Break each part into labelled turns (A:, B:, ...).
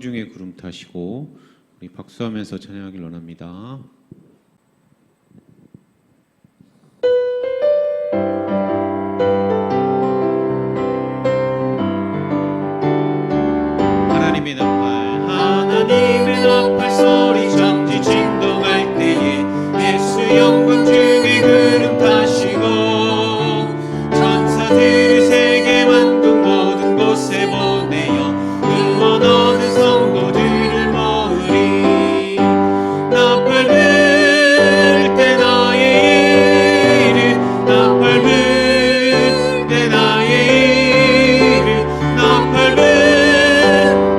A: 중에 구름 타시고 우리 박수하면서 찬양하길 원합니다. 하나님의 나팔 소리 천지 진동할 때에 예수 영광 중에 구름 타시고 천사들을 세계 만국 모든 곳에 보내어 응원하는 성도들을 모으리. 나팔 불 때 나의 이름, 나팔 불 때 나의 이름, 나팔 불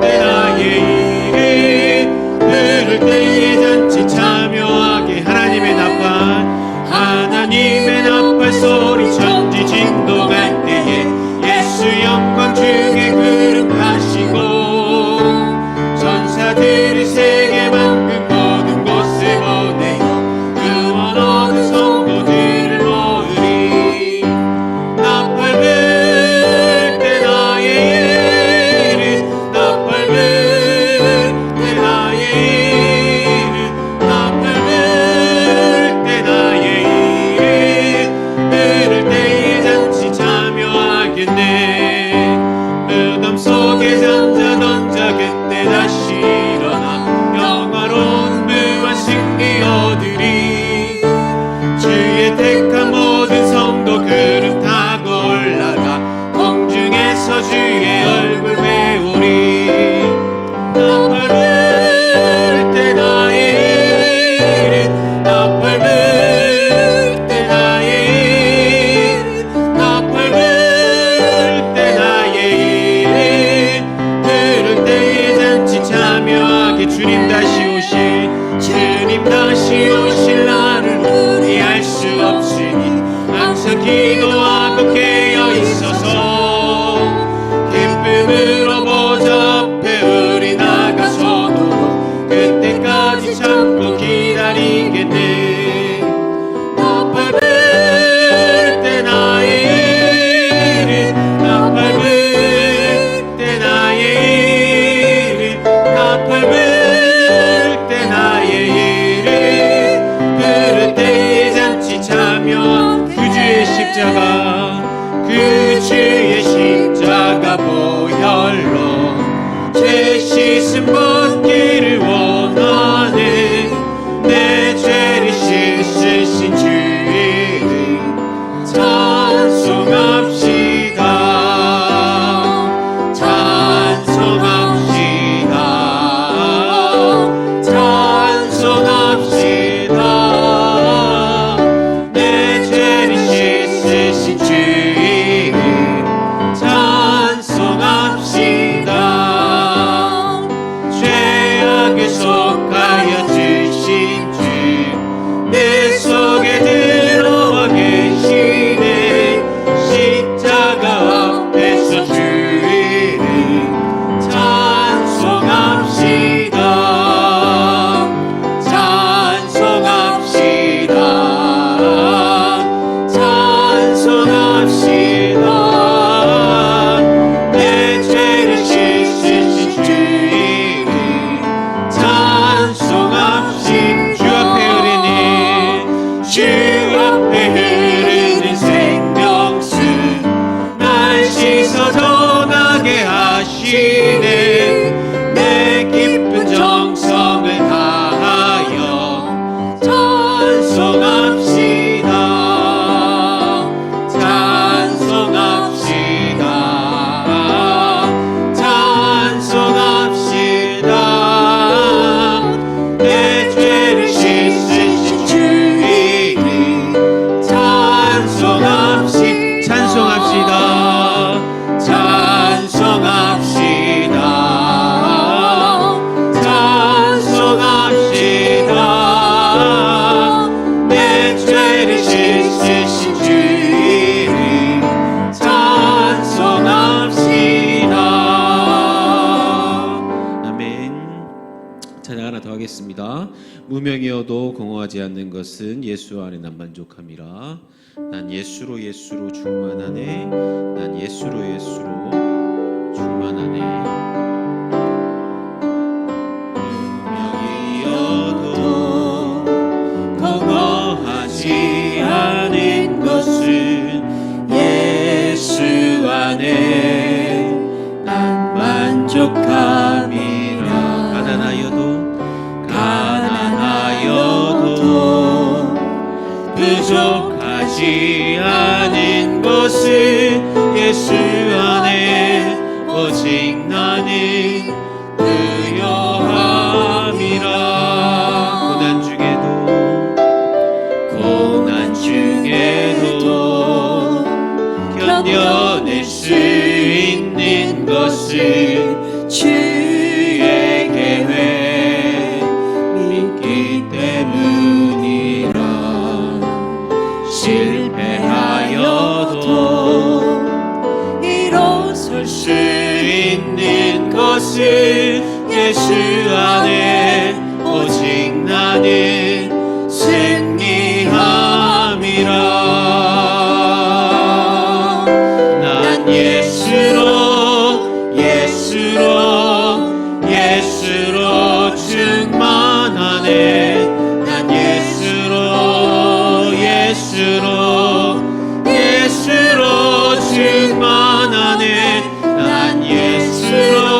A: 때 나의 이름 부를 때에 잔치 참여하게. 하나님의 나팔 소리 천지 진동할 때에 예수 영광 중에 구름 타시고 천사들이 세계 만국 모든 곳에 보내어 응원하는 성도들을 모으리. 나팔 불 때 나의 이름, 나팔 불 때 나의 이름, 나팔 불 때 나의 이름 부를 때에 잔치 참여하겠네. 무덤 속에 잠자던 자 그때 다시 일어나 영화로운 부와 승리 얻으리. 주의 택한 모든 성도 구름 타고 올라가 공중에서 주의 얼굴 배우리. 나팔 불 때 나의 이름, 나팔 불 때 나의 이름, 나팔 불 때 나의 이름 부를 때에 잔치 참여하게. 주님 다시 오실 날을 우리 알 수 없으니 항상 기도하고 깨어 있어서 기쁨으로 보좌 앞에 우리 나가서도 그때까지 참고 기다리겠네. 나팔 불 때 나의 이름, 나팔 불 때 나의 이름, 나팔 불 때 나의 이름 부를 때에 잔치 참여. 그 주의 십자가 보혈로 죄 씻음 받기를 원하네. 내 죄를 씻으신 주 이름 찬송합시다, 찬송합시다, 찬송합시다. 내 죄를 씻으신 주 이름 찬송합시다. 죄악에 속하여 주신 주 내 속에 들어와 계시네. 십자가 앞에서 주 이름 찬송합시다, 찬송합시다, 찬송합시다. 내 죄를 씻으신 주 이름 찬송합시다. 주 앞에 흐르는 생명수 날 씻어 전하게 하시네. 내 깊은 정성을 다하여 찬송합시다, 찬송합시다, 찬송합시다. 내 죄를 씻으신 주 이름 찬송합시다, 찬송합시다, 찬송합시다, 찬송합시다. 내 죄를 씻으신 주 이름 찬송합시다. 아멘. 찬양 하나 더 하겠습니다. 무명이어도 공허하지 않는 것은 예수 안에 난 만족함이라. 난 예수로 충만하네. 난 예수로 충만하네. 부족하지 않은 것은 예수 안에 오직 나는 부요함이라. 고난 중에도 견뎌낼 수 있는 것은 주의 계획 믿기 때문이라. 실패하여도 일어설 수 있는 것은 예수 안에 오직 나는 승리함이라. 난 예수로 충만하네. 난 예수로 충만하네. 난 예수로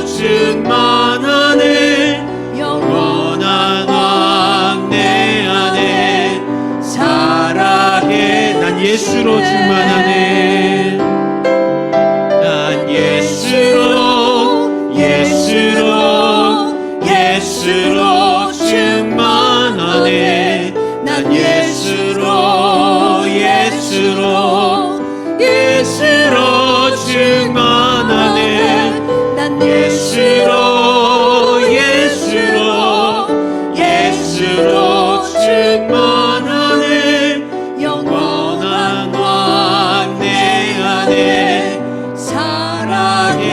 A: 충만하네. 영원한 왕 내 안에 살아게. 난 예수로 충만하네. 난 예수로 충만하네. 난 예수로 충만하네. 난 예수로 충만하네. 영원한 왕 내 안에 살아계시네.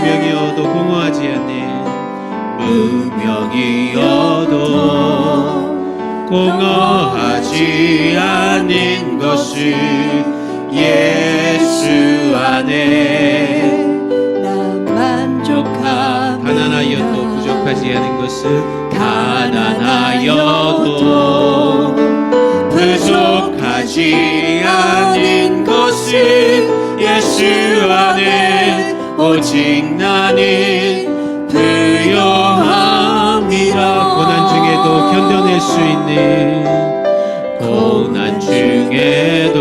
A: 무명이어도 공허하지 않네. 무명이어도 공허하지 않은 것은 예수 안에 나 만족함. 가난하여도 부족하지 않은 것은 가난하여도 부족하지 않은 것은 예수 안에 오직 나는 부요함이라. 고난 중에도 견뎌낼 수 있는, 고난 중에도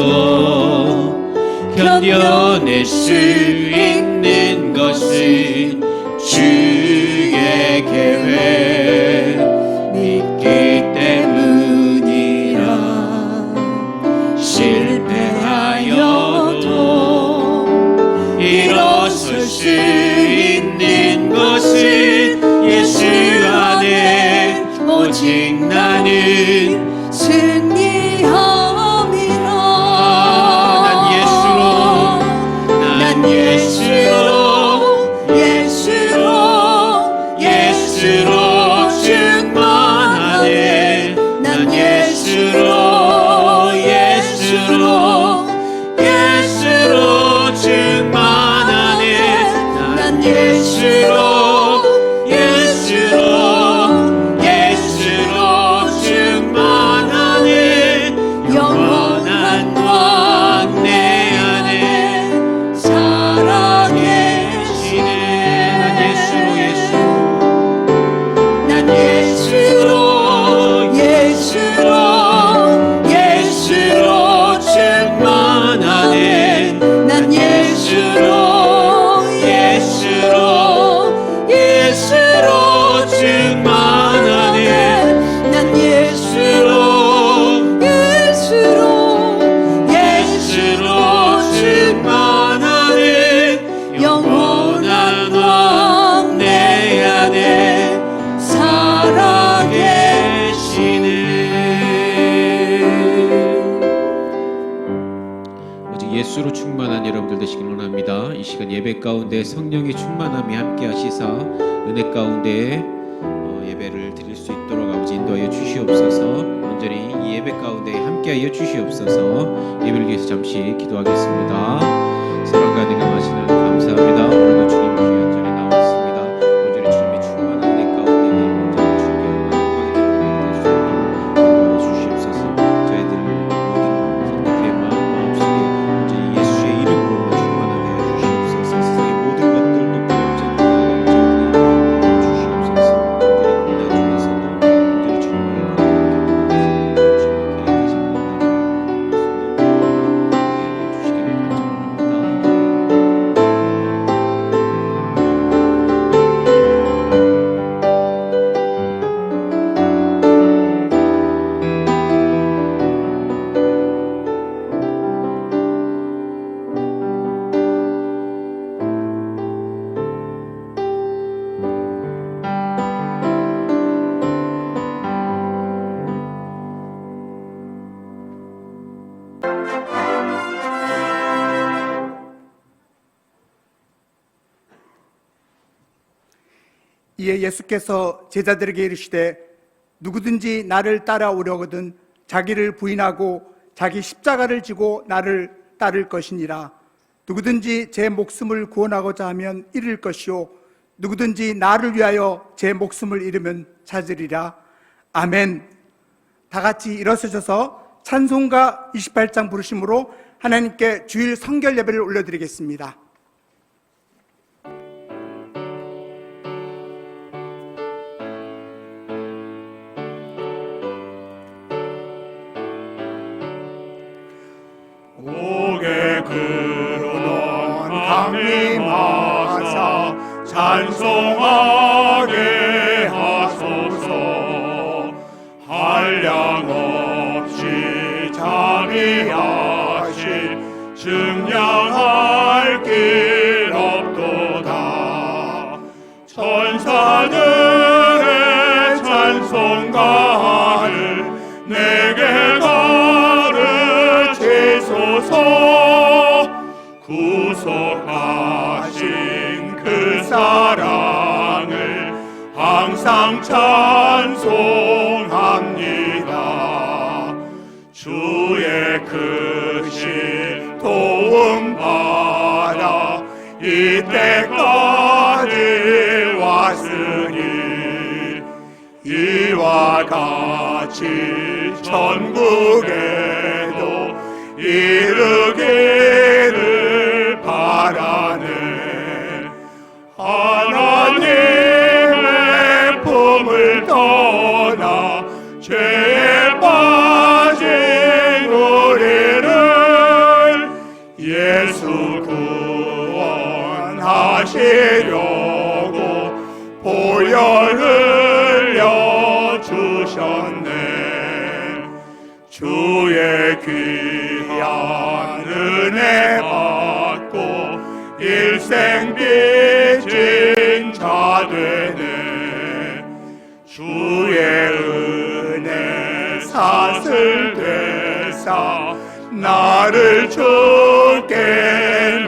A: 견뎌낼 수 있는 것은 주의 계획 믿기 때문이라. 실패하여도 일어설 수 있는 것은 예수 안에 오직 나는 승리함이라. 난 예수로 충만하네. 난 예수로 충만하네. 난 예수로 충만하네. 영원한 왕 내 안에 살아계시네. 난 예수로 충만하네. 난 예수로 충만하네. 난 예수로 충만하네. 영원한 왕 내 안에 살아계시네. 오직 예수로 충만한 여러분들 되시길 원합니다. 이 시간 예배 가운데 성령의 충만함이 함께 하시사 은혜 가운데 예배를 드릴 수 있도록 아버지 인도하여 주시옵소서. 온전히 이 예배 가운데 함께하여 주시옵소서. 예배를 위해서 잠시 기도하겠습니다. 사랑과 능함하시는 하나님 감사합니다. 오늘도 주님 귀한 전에 나왔습니다. 온전히 주님의 충만한 은혜 가운데 온전히 주님의 영광의 인도하여 주시옵소서. 저희들을 모든 성도들의 마음속에 온전히 예수의 이름으로 충만하게 해주시옵소서. 세상의 모든 것들도 부럽지 않게 주시옵소서.
B: 이에 예수께서 제자들에게 이르시되 누구든지 나를 따라오려거든 자기를 부인하고 자기 십자가를 지고 나를 따를 것이니라. 누구든지 제 목숨을 구원하고자 하면 잃을 것이요 누구든지 나를 위하여 제 목숨을 잃으면 찾으리라. 아멘. 다 같이 일어서셔서 찬송가 28장 부르심으로 하나님께 주일 성결 예배를 올려드리겠습니다.
C: 고개 그르는 강림하사 찬송하게 하소서. 한량없이 자비하신 증량할 길 없도다. 천사들의 찬송가를 내게 가르치소서. 구속하신 그 사랑을 항상 찬송합니다. 주의 크신 도움 받아 이때까지 왔으니 이와 같이 천국에도 이르기를 바라네. 하나님의 품을 떠나 죄에 빠진 우리를 예수 구원하시려고 보혈 흘려 주셨네. 주의 귀한 은혜 받고 일생 빚진 자 되네. 주의 은혜 사슬 되사 나를 주께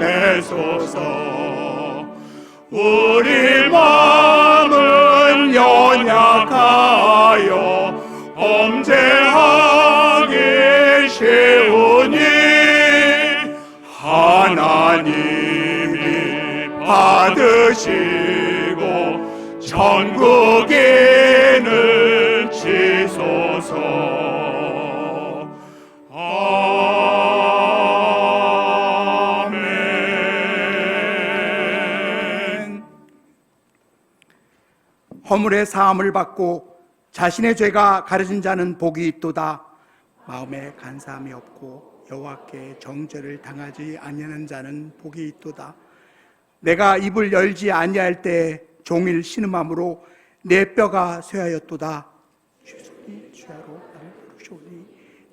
C: 내소서. 우리 마음은 연약하여 범죄하기 쉬우니 하나님이 받으시고 천국인을 치소서. 아멘.
B: 허물의 사함을 받고 자신의 죄가 가려진 자는 복이 있도다. 마음에 간사함이 없고 여호와께 정죄를 당하지 아니하는 자는 복이 있도다. 내가 입을 열지 아니할 때 종일 신음함으로 내 뼈가 쇠하였도다. 주소니 주야로 나를 부르시오니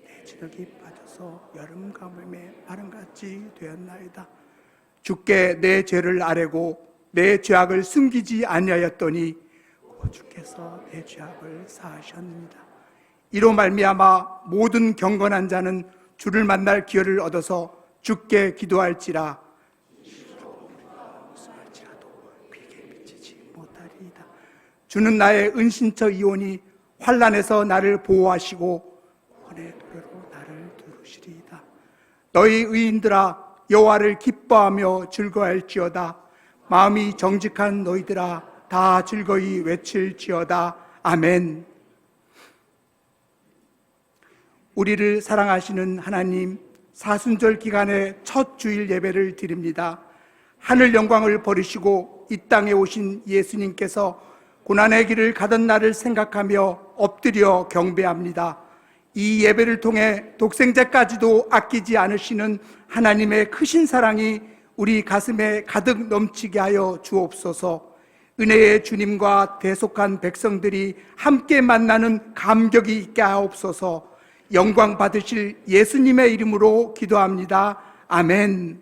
B: 내 체력이 빠져서 여름 가뭄에 마름같이 되었나이다. 주께 내 죄를 아뢰고 내 죄악을 숨기지 아니하였더니 주께서 내 죄악을 사하셨습니다. 이로 말미암아 모든 경건한 자는 주를 만날 기회를 얻어서 주께 기도할지라. 귀에 미치지 못하리이다. 주는 나의 은신처이오니 환난에서 나를 보호하시고 구원의 도래로 나를 두르시리이다. 너희 의인들아 여호와를 기뻐하며 즐거워할지어다. 마음이 정직한 너희들아 다 즐거이 외칠지어다. 아멘. 우리를 사랑하시는 하나님, 사순절 기간의 첫 주일 예배를 드립니다. 하늘 영광을 버리시고 이 땅에 오신 예수님께서 고난의 길을 가던 날을 생각하며 엎드려 경배합니다. 이 예배를 통해 독생자까지도 아끼지 않으시는 하나님의 크신 사랑이 우리 가슴에 가득 넘치게 하여 주옵소서. 은혜의 주님과 대속한 백성들이 함께 만나는 감격이 있게 하옵소서. 영광 받으실 예수님의 이름으로 기도합니다. 아멘.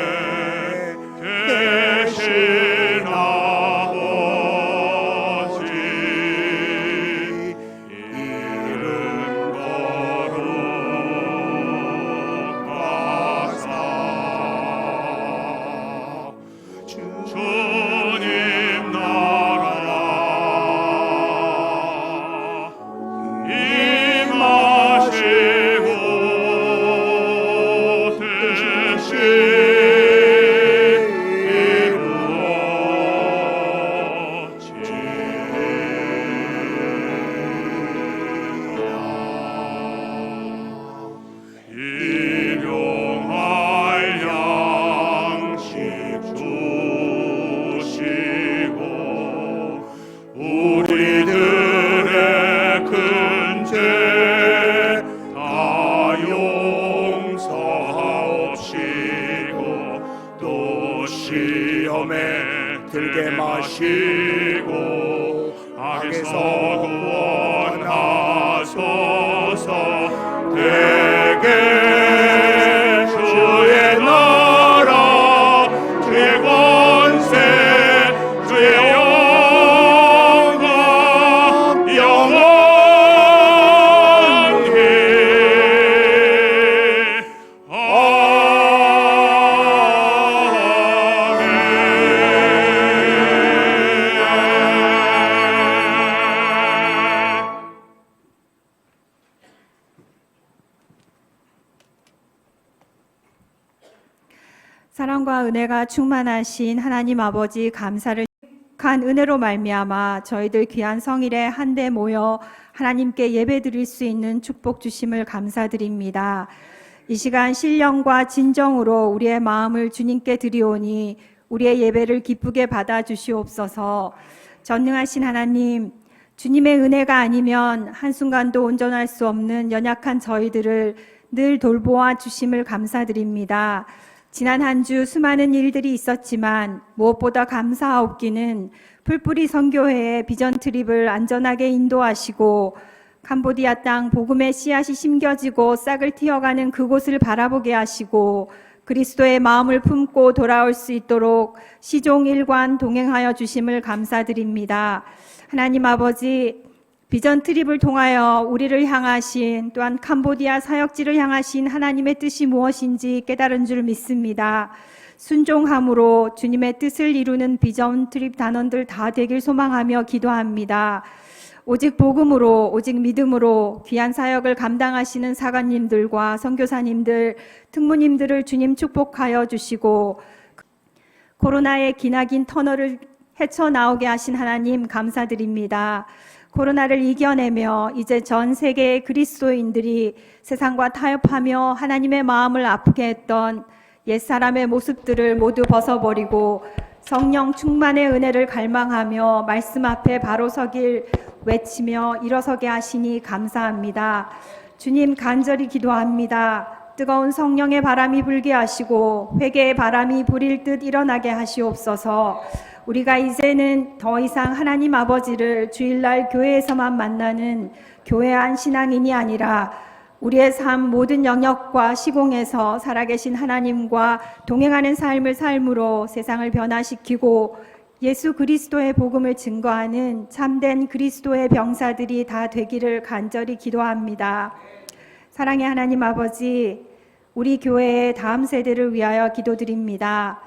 C: 하늘에 계신 아버지, 이름 구원하소서. 대개 주의 나라 주의 권세 주의 영광 영원히 아멘.
D: 사랑과 은혜가 충만하신 하나님 아버지 감사를 간 은혜로 말미암아 저희들 귀한 성일에 한데 모여 하나님께 예배드릴 수 있는 축복 주심을 감사드립니다. 이 시간 신령과 진정으로 우리의 마음을 주님께 드리오니 우리의 예배를 기쁘게 받아 주시옵소서. 전능하신 하나님, 주님의 은혜가 아니면 한순간도 온전할 수 없는 연약한 저희들을 늘 돌보아 주심을 감사드립니다. 지난 한 주 수많은 일들이 있었지만 무엇보다 감사하옵기는 풀뿌리 선교회의 비전 트립을 안전하게 인도하시고 캄보디아 땅 복음의 씨앗이 심겨지고 싹을 틔어가는 그곳을 바라보게 하시고 그리스도의 마음을 품고 돌아올 수 있도록 시종 일관 동행하여 주심을 감사드립니다. 하나님 아버지, 비전 트립을 통하여 우리를 향하신, 또한 캄보디아 사역지를 향하신 하나님의 뜻이 무엇인지 깨달은 줄 믿습니다. 순종함으로 주님의 뜻을 이루는 비전 트립 단원들 다 되길 소망하며 기도합니다. 오직 복음으로, 오직 믿음으로 귀한 사역을 감당하시는 사관님들과 선교사님들, 특무님들을 주님 축복하여 주시고 코로나의 기나긴 터널을 헤쳐나오게 하신 하나님 감사드립니다. 코로나를 이겨내며 이제 전 세계의 그리스도인들이 세상과 타협하며 하나님의 마음을 아프게 했던 옛사람의 모습들을 모두 벗어버리고 성령 충만의 은혜를 갈망하며 말씀 앞에 바로 서길 외치며 일어서게 하시니 감사합니다. 주님 간절히 기도합니다. 뜨거운 성령의 바람이 불게 하시고 회개의 바람이 불일 듯 일어나게 하시옵소서. 우리가 이제는 더 이상 하나님 아버지를 주일날 교회에서만 만나는 교회한 신앙인이 아니라 우리의 삶 모든 영역과 시공에서 살아계신 하나님과 동행하는 삶을 삶으로 세상을 변화시키고 예수 그리스도의 복음을 증거하는 참된 그리스도의 병사들이 다 되기를 간절히 기도합니다. 사랑의 하나님 아버지, 우리 교회의 다음 세대를 위하여 기도드립니다.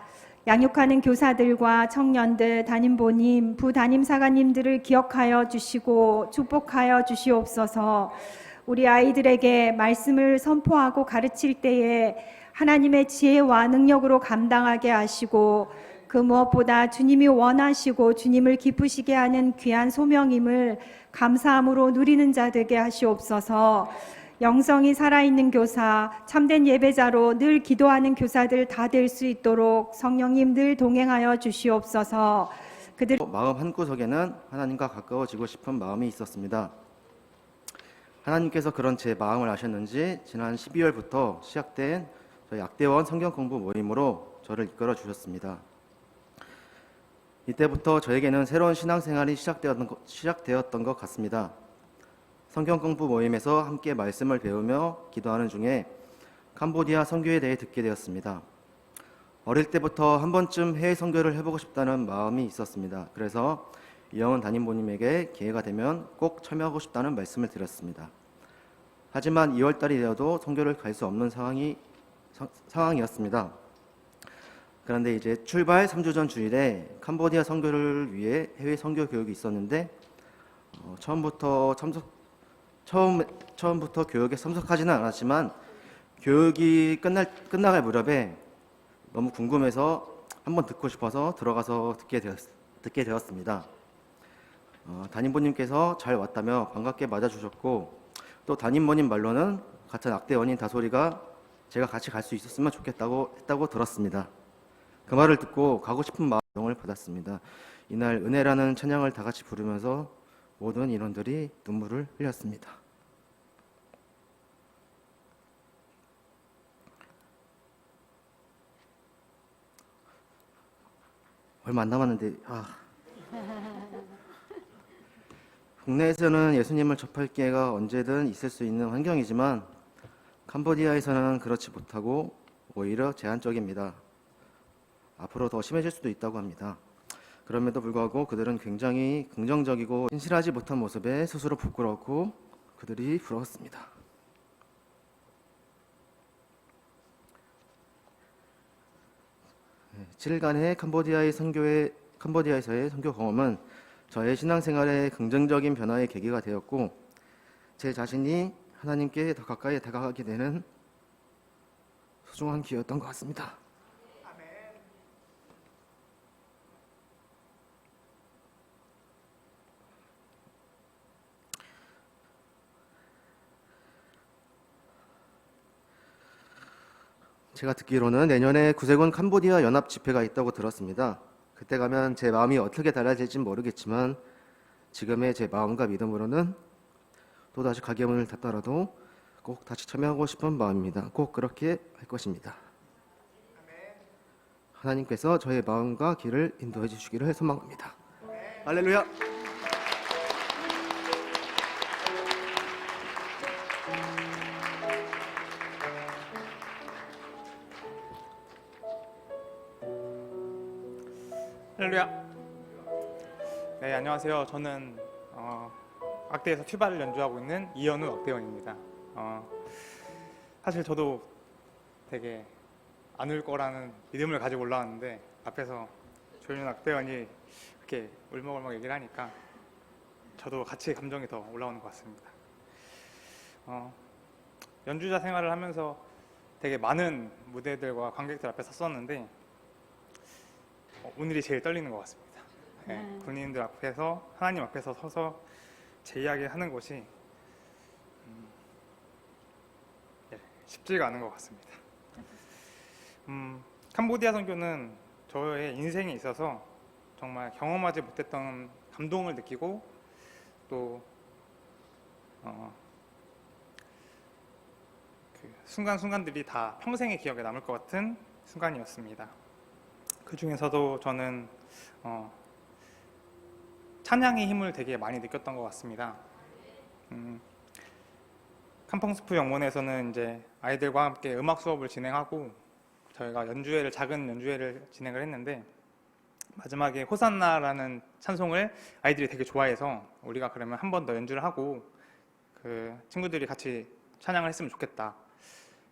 D: 양육하는 교사들과 청년들, 담임보님, 부담임사관님들을 기억하여 주시고 축복하여 주시옵소서. 우리 아이들에게 말씀을 선포하고 가르칠 때에 하나님의 지혜와 능력으로 감당하게 하시고 그 무엇보다 주님이 원하시고 주님을 기쁘시게 하는 귀한 소명임을 감사함으로 누리는 자 되게 하시옵소서. 영성이 살아있는 교사, 참된 예배자로 늘 기도하는 교사들 다 될 수 있도록 성령님 늘 동행하여 주시옵소서. 그들
E: 마음 한구석에는 하나님과 가까워지고 싶은 마음이 있었습니다. 하나님께서 그런 제 마음을 아셨는지 지난 12월부터 시작된 저희 약대원 성경 공부 모임으로 저를 이끌어 주셨습니다. 이때부터 저에게는 새로운 신앙생활이 시작되었던 것 같습니다. 성경 공부 모임에서 함께 말씀을 배우며 기도하는 중에 캄보디아 선교에 대해 듣게 되었습니다. 어릴 때부터 한 번쯤 해외 선교를 해보고 싶다는 마음이 있었습니다. 그래서 이영은 담임보님에게 기회가 되면 꼭 참여하고 싶다는 말씀을 드렸습니다. 하지만 2월달이 되어도 선교를 갈 수 없는 상황이었습니다. 그런데 이제 출발 3주 전 주일에 캄보디아 선교를 위해 해외 선교 교육이 있었는데 처음부터 교육에 참석하지는 않았지만 교육이 끝나갈 무렵에 너무 궁금해서 한번 듣고 싶어서 들어가서 듣게 되었습니다. 담임보님께서 잘 왔다며 반갑게 맞아주셨고 또 담임보님 말로는 같은 악대원인 다솔이가 제가 같이 갈 수 있었으면 좋겠다고 했다고 들었습니다. 그 말을 듣고 가고 싶은 마음을 받았습니다. 이날 은혜라는 찬양을 다 같이 부르면서 모든 인원들이 눈물을 흘렸습니다. 얼마 안 남았는데 국내에서는 예수님을 접할 기회가 언제든 있을 수 있는 환경이지만 캄보디아에서는 그렇지 못하고 오히려 제한적입니다. 앞으로 더 심해질 수도 있다고 합니다. 그럼에도 불구하고 그들은 굉장히 긍정적이고 신실하지 못한 모습에 스스로 부끄러웠고 그들이 부러웠습니다. 네, 7일간의 캄보디아에서의 선교 경험은 저의 신앙생활에 긍정적인 변화의 계기가 되었고 제 자신이 하나님께 더 가까이 다가가게 되는 소중한 기회였던 것 같습니다. 제가 듣기로는 내년에 구세군 캄보디아 연합 집회가 있다고 들었습니다. 그때 가면 제 마음이 어떻게 달라질진 모르겠지만 지금의 제 마음과 믿음으로는 또다시 가게 문을 닫더라도 꼭 다시 참여하고 싶은 마음입니다. 꼭 그렇게 할 것입니다. 하나님께서 저의 마음과 길을 인도해 주시기를 소망합니다. 할렐루야.
C: 할렐루야. 네, 안녕하세요. 저는 악대에서 튜바를 연주하고 있는 이현우 악대원입니다. 사실 저도 되게 안 울 거라는 믿음을 가지고 올라왔는데 앞에서 조윤 악대원이 이렇게 울먹울먹 얘기를 하니까 저도 같이 감정이 더 올라오는 것 같습니다. 연주자 생활을 하면서 되게 많은 무대들과 관객들 앞에 섰었는데 오늘이 제일 떨리는 것 같습니다. 네, 군인들 앞에서 하나님 앞에서 서서 제 이야기 하는 것이 쉽지가 않은 것 같습니다. 캄보디아 선교는 저의 인생에 있어서 정말 경험하지 못했던 감동을 느끼고 또 그 순간순간들이 다 평생의 기억에 남을 것 같은 순간이었습니다. 그 중에서도 저는 찬양의 힘을 되게 많이 느꼈던 것 같습니다. 캄펑스프 영문에서는 이제 아이들과 함께 음악 수업을 진행하고 저희가 작은 연주회를 진행을 했는데 마지막에 호산나라는 찬송을 아이들이 되게 좋아해서 우리가 그러면 한 번 더 연주를 하고 그 친구들이 같이 찬양을 했으면 좋겠다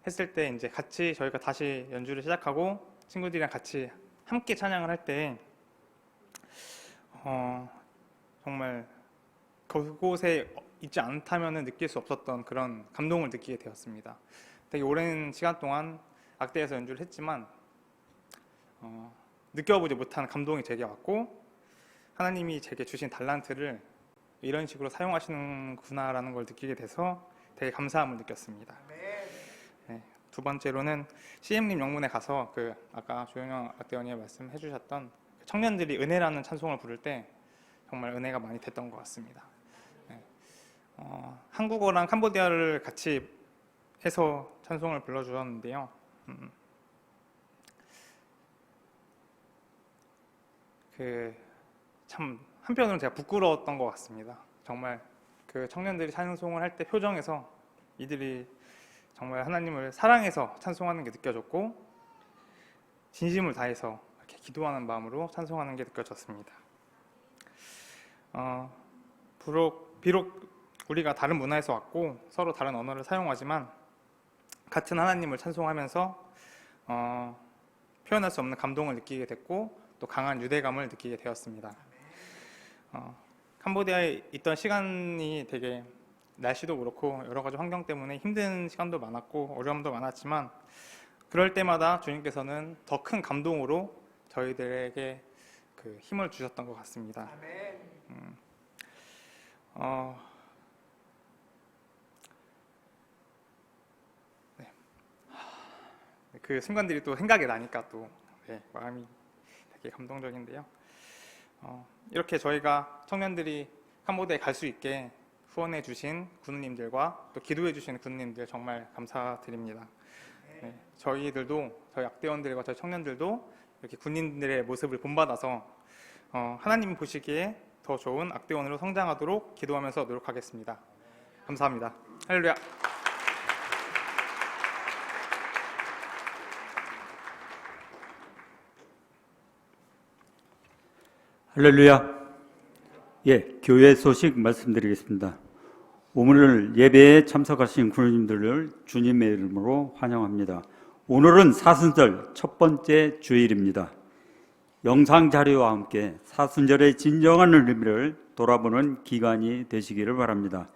C: 했을 때 이제 같이 저희가 다시 연주를 시작하고 친구들이랑 같이 함께 찬양을 할 때 정말 그곳에 있지 않다면 느낄 수 없었던 그런 감동을 느끼게 되었습니다. 되게 오랜 시간 동안 악대에서 연주를 했지만 느껴보지 못한 감동이 제게 왔고 하나님이 제게 주신 달란트를 이런 식으로 사용하시는구나라는 걸 느끼게 돼서 되게 감사함을 느꼈습니다. 네, 두 번째로는 CM님 영문에 가서 아까 조영영 악대원이 말씀해 주셨던 청년들이 은혜라는 찬송을 부를 때 정말 은혜가 많이 됐던 것 같습니다. 네, 한국어랑 캄보디아를 같이 해서 찬송을 불러주셨는데요. 참 한편으로는 제가 부끄러웠던 것 같습니다. 정말 그 청년들이 찬송을 할 때 표정에서 이들이 정말 하나님을 사랑해서 찬송하는 게 느껴졌고 진심을 다해서 이렇게 기도하는 마음으로 찬송하는 게 느껴졌습니다. 비록 우리가 다른 문화에서 왔고 서로 다른 언어를 사용하지만 같은 하나님을 찬송하면서 표현할 수 없는 감동을 느끼게 됐고 또 강한 유대감을 느끼게 되었습니다. 캄보디아에 있던 시간이 되게 날씨도 그렇고 여러 가지 환경 때문에 힘든 시간도 많았고 어려움도 많았지만 그럴 때마다 주님께서는 더 큰 감동으로 저희들에게 그 힘을 주셨던 것 같습니다. 네. 그 순간들이 또 생각이 나니까 또 마음이 되게 감동적인데요. 이렇게 저희가 청년들이 캄보디아에 갈 수 있게 후원해 주신 군우님들과 또 기도해 주신 군우님들 정말 감사드립니다. 네, 저희 악대원들과 저희 청년들도 이렇게 군인들의 모습을 본받아서 하나님 보시기에 더 좋은 악대원으로 성장하도록 기도하면서 노력하겠습니다. 감사합니다. 할렐루야.
F: 할렐루야. 예, 교회 소식 말씀드리겠습니다. 오늘 예배에 참석하신 군우님들을 주님의 이름으로 환영합니다. 오늘은 사순절 첫 번째 주일입니다. 영상 자료와 함께 사순절의 진정한 의미를 돌아보는 기간이 되시기를 바랍니다.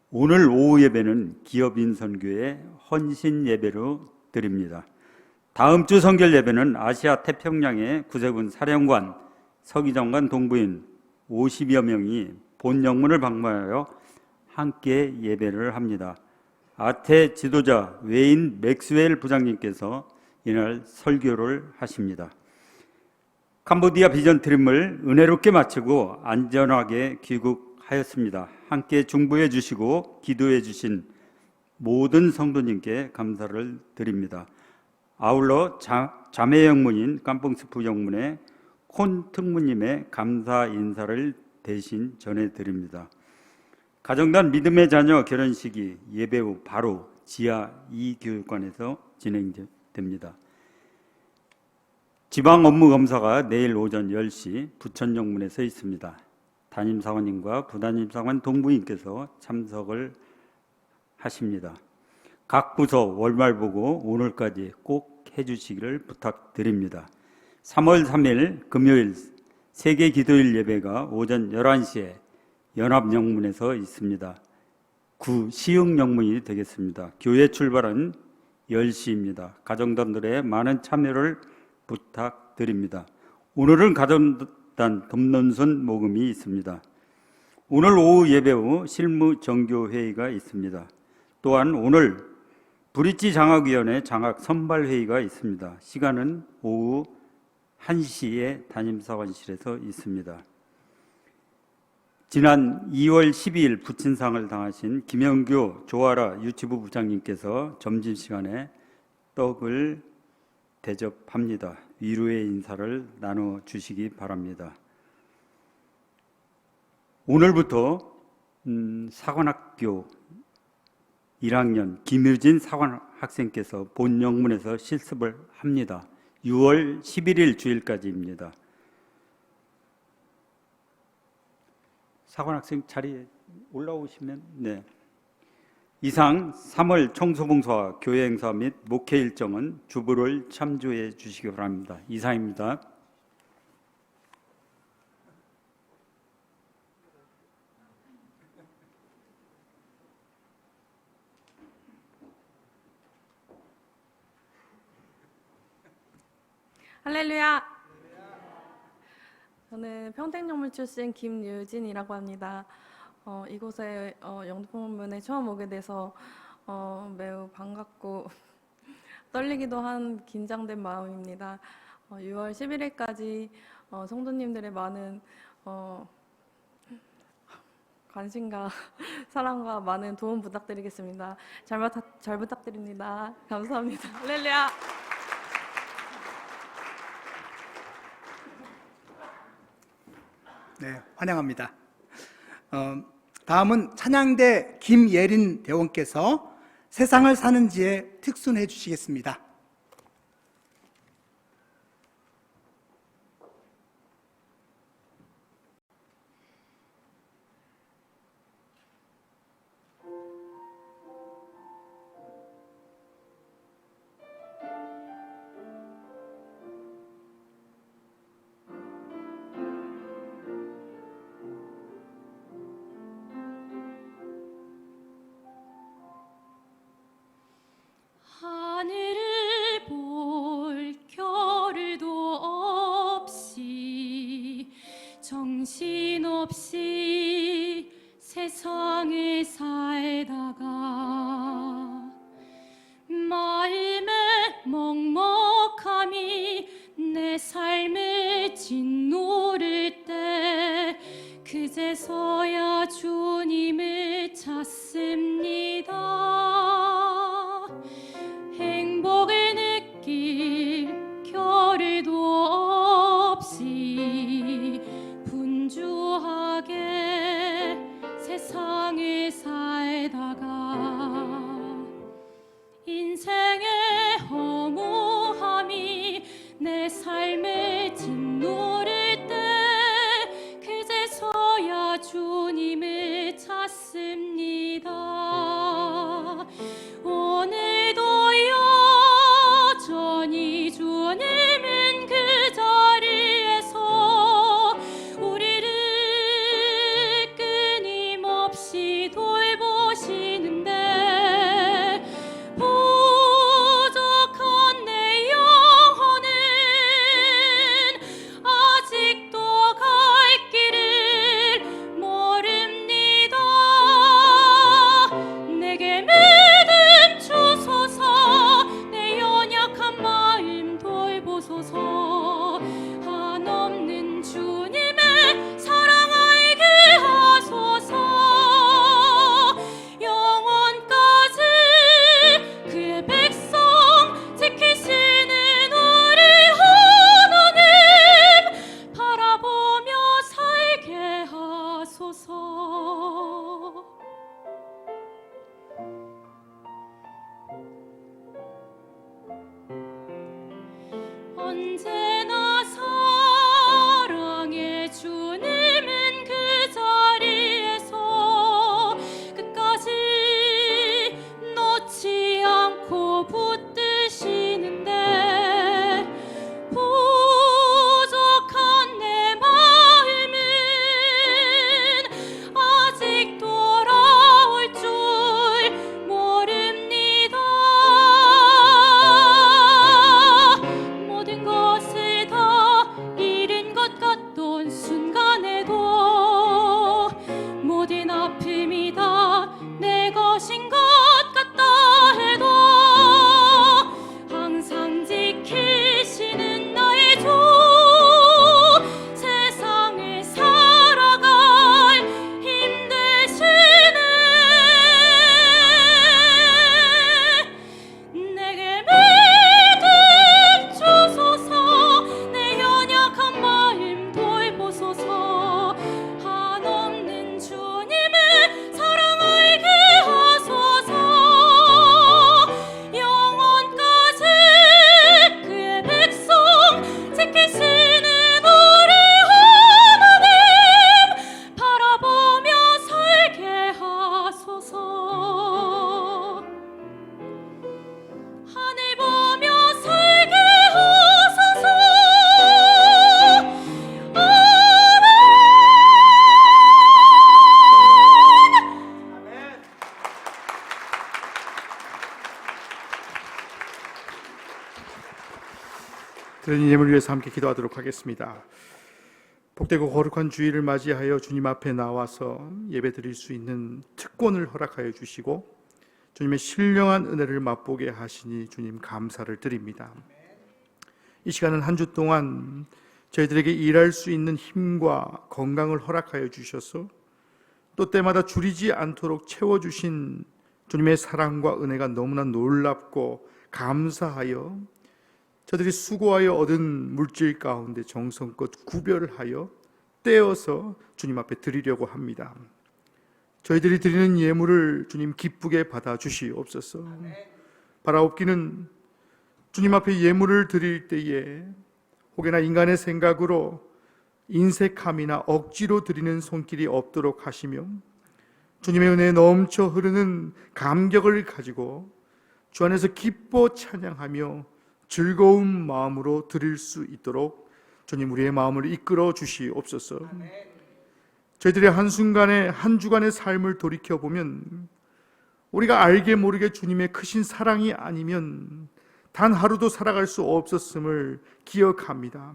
F: 오늘 오후 예배는 기업인선교의 헌신 예배로 드립니다. 다음 주 성결 예배는 아시아 태평양의 구세군 사령관, 서기장관 동부인 50여 명이 본 영문을 방문하여 함께 예배를 합니다. 아태 지도자 웨인 맥스웰 부장님께서 이날 설교를 하십니다. 캄보디아 비전 트립을 은혜롭게 마치고 안전하게 귀국하였습니다. 함께 중보해 주시고 기도해 주신 모든 성도님께 감사를 드립니다. 아울러 자매 영문인 깜뽕스프 영문의 콘 특무님의 감사 인사를 대신 전해드립니다. 가정단 믿음의 자녀 결혼식이 예배 후 바로 지하 2교육관에서 진행됩니다. 지방 업무 검사가 내일 오전 10시 부천 영문에서 있습니다. 담임사관님과 부담임사관 동부인께서 참석을 하십니다. 각 부서 월말 보고 오늘까지 꼭 해주시기를 부탁드립니다. 3월 3일 금요일 세계 기도일 예배가 오전 11시에 연합영문에서 있습니다. 시흥영문이 되겠습니다. 교회 출발은 10시입니다. 가정단들의 많은 참여를 부탁드립니다. 오늘은 가정단 덤론선 모금이 있습니다. 오늘 오후 예배 후 실무 정교회의가 있습니다. 또한 오늘 브릿지 장학위원회 장학 선발회의가 있습니다. 시간은 오후 1시에 담임사관실에서 있습니다. 지난 2월 12일 부친상을 당하신 김영규 조아라 유치부 부장님께서 점심시간에 떡을 대접합니다. 위로의 인사를 나눠주시기 바랍니다. 오늘부터 사관학교 1학년 김유진 사관학생께서 본 영문에서 실습을 합니다. 6월 11일 주일까지입니다. 사관학생 자리에 올라오시면 네. 이상 3월 청소봉사와 교회 행사 및 목회 일정은 주부를 참조해 주시기 바랍니다. 이상입니다.
G: 할렐루야. 저는 평택영문 출신 김유진이라고 합니다. 이곳에 영등포문에 처음 오게 돼서 매우 반갑고 떨리기도 한 긴장된 마음입니다. 6월 11일까지 성도님들의 많은 관심과 사랑과 많은 도움 부탁드리겠습니다. 잘 부탁드립니다. 감사합니다. 할렐루야.
B: 네, 환영합니다. 다음은 찬양대 김예린 대원께서 세상을 사는 지에 특순해 주시겠습니다.
H: 하늘을 볼 겨를도 없이 정신없이 세상을 살다가 마음의 먹먹함이 내 삶을 짓누를 때 그제서야 주님을 찾습니다. 행복을 느낄 겨를도 없이 분주하게 주님을 찾습니다. 오늘도 여전히 주님은 그 자리에서 우리를 끊임없이 돌보시는데 부족한 내 영혼은 아직도 갈 길을 모릅니다. 내게 믿음 주소서. 내 연약한 마음 돌보소서. 한없는 주님의 사랑 알게 하소서. 영원까지 그의 백성 지키시는 우리 하나님 바라보며 살게 하소서. 언제나 사랑해 주님은 그 자리에서 끝까지 놓지 않고 붙드시는데 부족한 내 마음은 아직 돌아올 줄 모릅니다. 모든 것을 다 잃은 것 같던 순간에도 모든 아픔이 다 내 것인 것 같다 해도 항상 지키시는 나의 주. 세상을 살아갈 힘 되시네. 내게 믿음 주소서. 내 연약한 마음 돌보소서. 한없는 주님의 사랑 알게 하소서. 영원까지 그의 백성 지키시는 우리 하나님 바라보며 살게 하소서. 하늘 보며 살게 하소서.
B: 드린 예물을 위해서 함께 기도하도록 하겠습니다. 복되고 거룩한 주일을 맞이하여 주님 앞에 나와서 예배드릴 수 있는 특권을 허락하여 주시고 주님의 신령한 은혜를 맛보게 하시니 주님 감사를 드립니다. 이 시간은 한 주 동안 저희들에게 일할 수 있는 힘과 건강을 허락하여 주셔서 또 때마다 줄이지 않도록 채워주신 주님의 사랑과 은혜가 너무나 놀랍고 감사하여 저들이 수고하여 얻은 물질 가운데 정성껏 구별하여 떼어서 주님 앞에 드리려고 합니다. 저희들이 드리는 예물을 주님 기쁘게 받아 주시옵소서. 바라옵기는 주님 앞에 예물을 드릴 때에 혹여나 인간의 생각으로 인색함이나 억지로 드리는 손길이 없도록 하시며 주님의 은혜에 넘쳐 흐르는 감격을 가지고 주 안에서 기뻐 찬양하며 즐거운 마음으로 드릴 수 있도록 주님 우리의 마음을 이끌어 주시옵소서. 저희들의 한순간에 한 주간의 삶을 돌이켜보면 우리가 알게 모르게 주님의 크신 사랑이 아니면 단 하루도 살아갈 수 없었음을 기억합니다.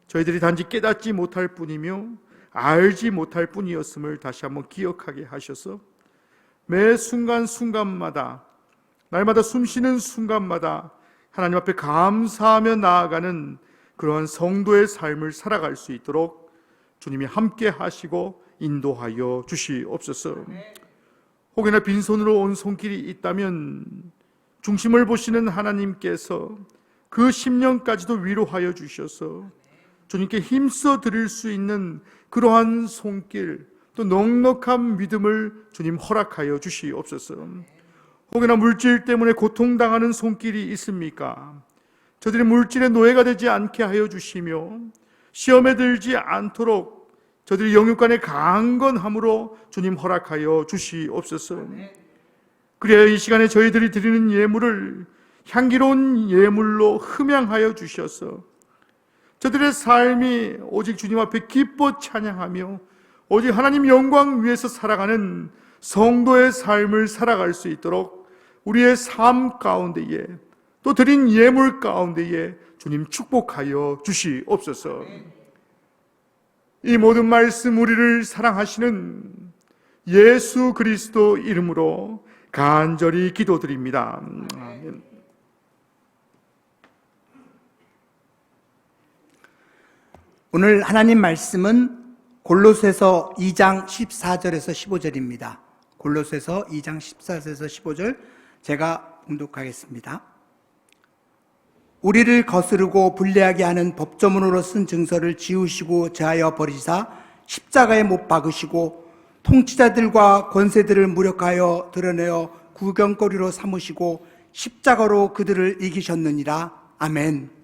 B: 저희들이 단지 깨닫지 못할 뿐이며 알지 못할 뿐이었음을 다시 한번 기억하게 하셔서 매 순간순간마다 날마다 숨쉬는 순간마다 하나님 앞에 감사하며 나아가는 그러한 성도의 삶을 살아갈 수 있도록 주님이 함께 하시고 인도하여 주시옵소서. 혹여나 빈손으로 온 손길이 있다면 중심을 보시는 하나님께서 그 심령까지도 위로하여 주셔서 주님께 힘써 드릴 수 있는 그러한 손길, 또 넉넉한 믿음을 주님 허락하여 주시옵소서. 혹여나 물질 때문에 고통당하는 손길이 있습니까? 저들이 물질의 노예가 되지 않게 하여 주시며 시험에 들지 않도록
I: 저들이 영육간에 강건함으로 주님 허락하여 주시옵소서. 그래야 이 시간에 저희들이 드리는 예물을 향기로운 예물로 흠양하여 주셔서 저들의 삶이 오직 주님 앞에 기뻐 찬양하며 오직 하나님 영광 위에서 살아가는 성도의 삶을 살아갈 수 있도록 우리의 삶 가운데에 또 드린 예물 가운데에 주님 축복하여 주시옵소서. 이 모든 말씀 우리를 사랑하시는 예수 그리스도 이름으로 간절히 기도드립니다. 아멘.
B: 오늘 하나님 말씀은 골로새서 2장 14절에서 15절입니다. 골로새서 2장 14절에서 15절 제가 봉독하겠습니다. 우리를 거스르고 불리하게 하는 법조문으로 쓴 증서를 지우시고 제하여 버리사 십자가에 못 박으시고 통치자들과 권세들을 무력하여 드러내어 구경거리로 삼으시고 십자가로 그들을 이기셨느니라. 아멘.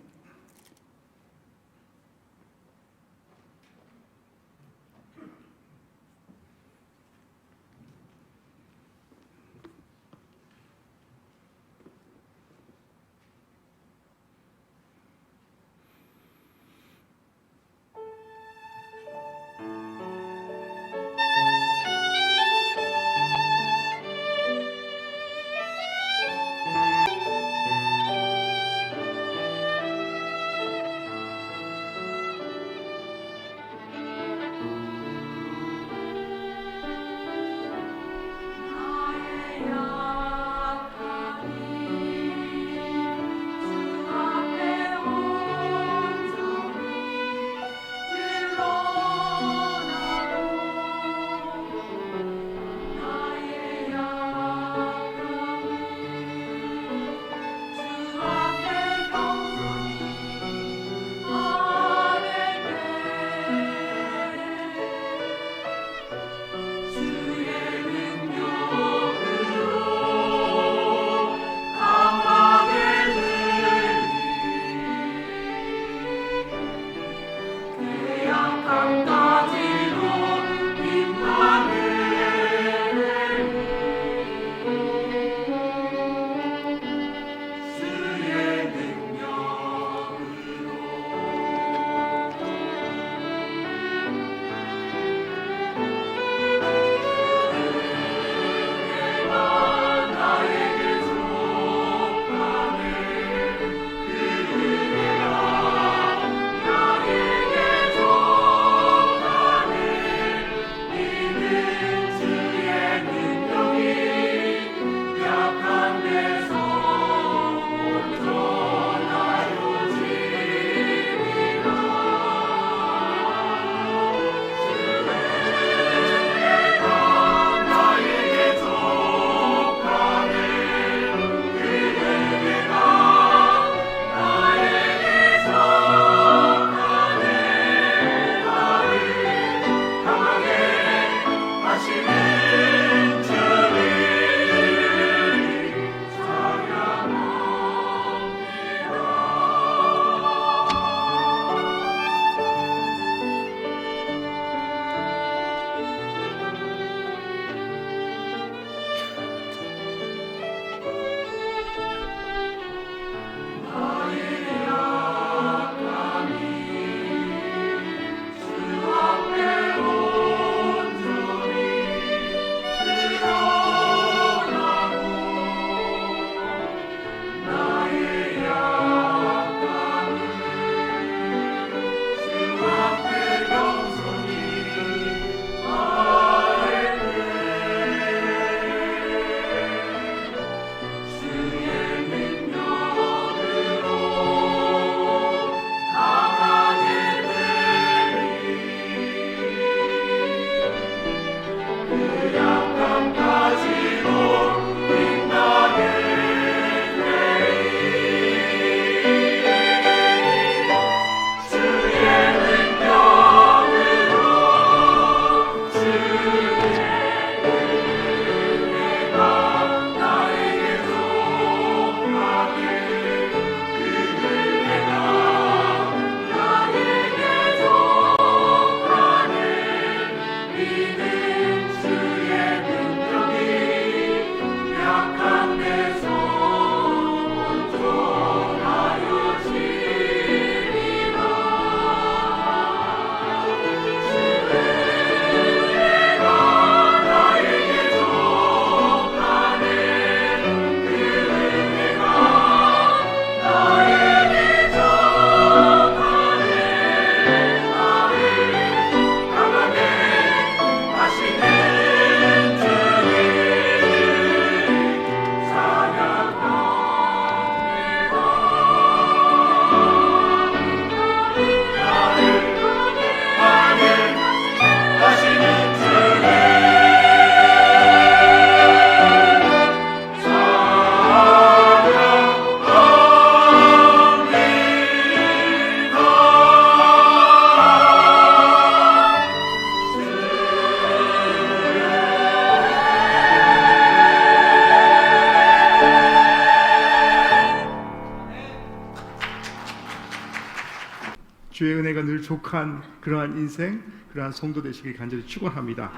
I: 주의 은혜가 늘 족한 그러한 인생, 그러한 성도 되시길 간절히 축원합니다.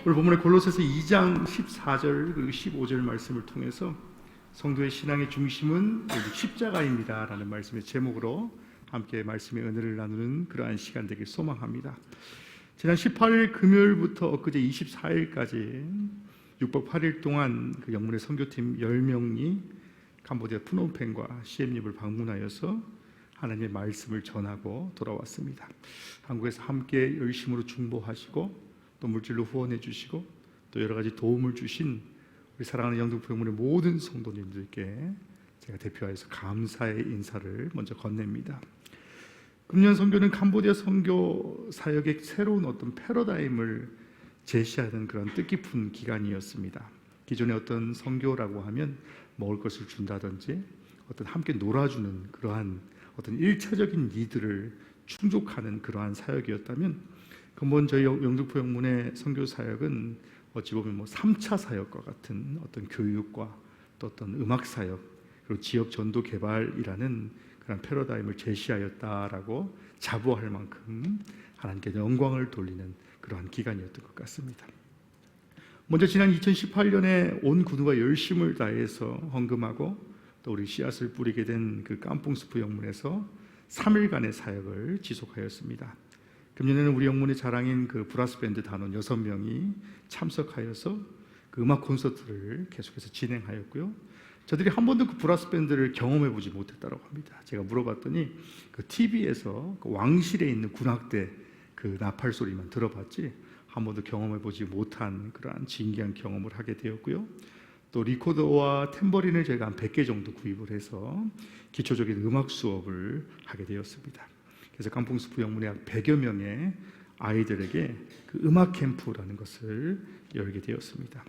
I: 오늘 본문의 골로새서 2장 14절 그리고 15절 말씀을 통해서 성도의 신앙의 중심은 십자가입니다 라는 말씀의 제목으로 함께 말씀의 은혜를 나누는 그러한 시간 되길 소망합니다. 지난 18일 금요일부터 엊그제 24일까지 6박 8일 동안 그 영문의 선교팀 10명이 캄보디아 프놈펜과 시엠립을 방문하여서 하나님의 말씀을 전하고 돌아왔습니다. 한국에서 함께 열심으로 중보하시고 또 물질로 후원해 주시고 또 여러 가지 도움을 주신 우리 사랑하는 영등포영문의 모든 성도님들께 제가 대표하여서 감사의 인사를 먼저 건넵니다. 금년 선교는 캄보디아 선교 사역의 새로운 어떤 패러다임을 제시하는 그런 뜻깊은 기간이었습니다. 기존의 어떤 선교라고 하면 먹을 것을 준다든지 어떤 함께 놀아주는 그러한 어떤 일차적인 니드를 충족하는 그러한 사역이었다면 근본 저희 영등포 영문의 선교 사역은 어찌 보면 3차 사역과 같은 어떤 교육과 또 어떤 음악 사역 그리고 지역 전도 개발이라는 그런 패러다임을 제시하였다라고 자부할 만큼 하나님께 영광을 돌리는 그러한 기간이었던 것 같습니다. 먼저 지난 2018년에 온 군우가 열심을 다해서 헌금하고 또 우리 씨앗을 뿌리게 된 그 깜풍스프 영문에서 3일간의 사역을 지속하였습니다. 금년에는 우리 영문의 자랑인 그 브라스 밴드 단원 6명이 참석하여서 그 음악 콘서트를 계속해서 진행하였고요. 저들이 한 번도 그 브라스 밴드를 경험해 보지 못했다고 합니다. 제가 물어봤더니 그 TV에서 그 왕실에 있는 군악대 그 나팔 소리만 들어봤지 한 번도 경험해 보지 못한 그러한 진기한 경험을 하게 되었고요. 또 리코더와 탬버린을 제가 한 100개 정도 구입을 해서 기초적인 음악 수업을 하게 되었습니다. 그래서 깜풍스프 영문의 약 100여 명의 아이들에게 그 음악 캠프라는 것을 열게 되었습니다.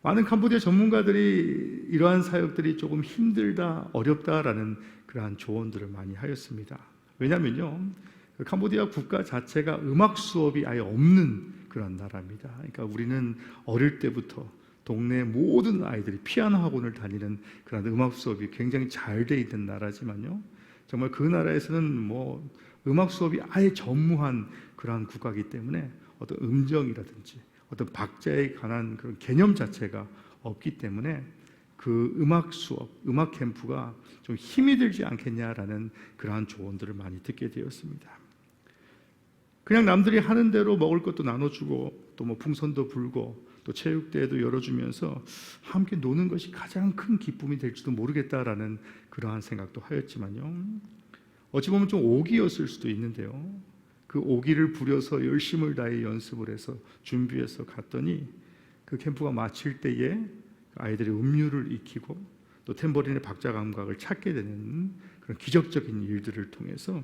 I: 많은 캄보디아 전문가들이 이러한 사역들이 조금 힘들다, 어렵다라는 그러한 조언들을 많이 하였습니다. 왜냐하면요, 그 캄보디아 국가 자체가 음악 수업이 아예 없는 그런 나라입니다. 그러니까 우리는 어릴 때부터 동네 모든 아이들이 피아노 학원을 다니는 그런 음악 수업이 굉장히 잘 돼 있는 나라지만요, 정말 그 나라에서는 음악 수업이 아예 전무한 그러한 국가이기 때문에 어떤 음정이라든지 어떤 박자에 관한 그런 개념 자체가 없기 때문에 그 음악 수업, 음악 캠프가 좀 힘이 들지 않겠냐라는 그러한 조언들을 많이 듣게 되었습니다. 그냥 남들이 하는 대로 먹을 것도 나눠주고 또 풍선도 불고 또 체육대회도 열어주면서 함께 노는 것이 가장 큰 기쁨이 될지도 모르겠다라는 그러한 생각도 하였지만요, 어찌 보면 좀 오기였을 수도 있는데요, 그 오기를 부려서 열심을 다해 연습을 해서 준비해서 갔더니 그 캠프가 마칠 때에 아이들이 음률을 익히고 또 탬버린의 박자 감각을 찾게 되는 그런 기적적인 일들을 통해서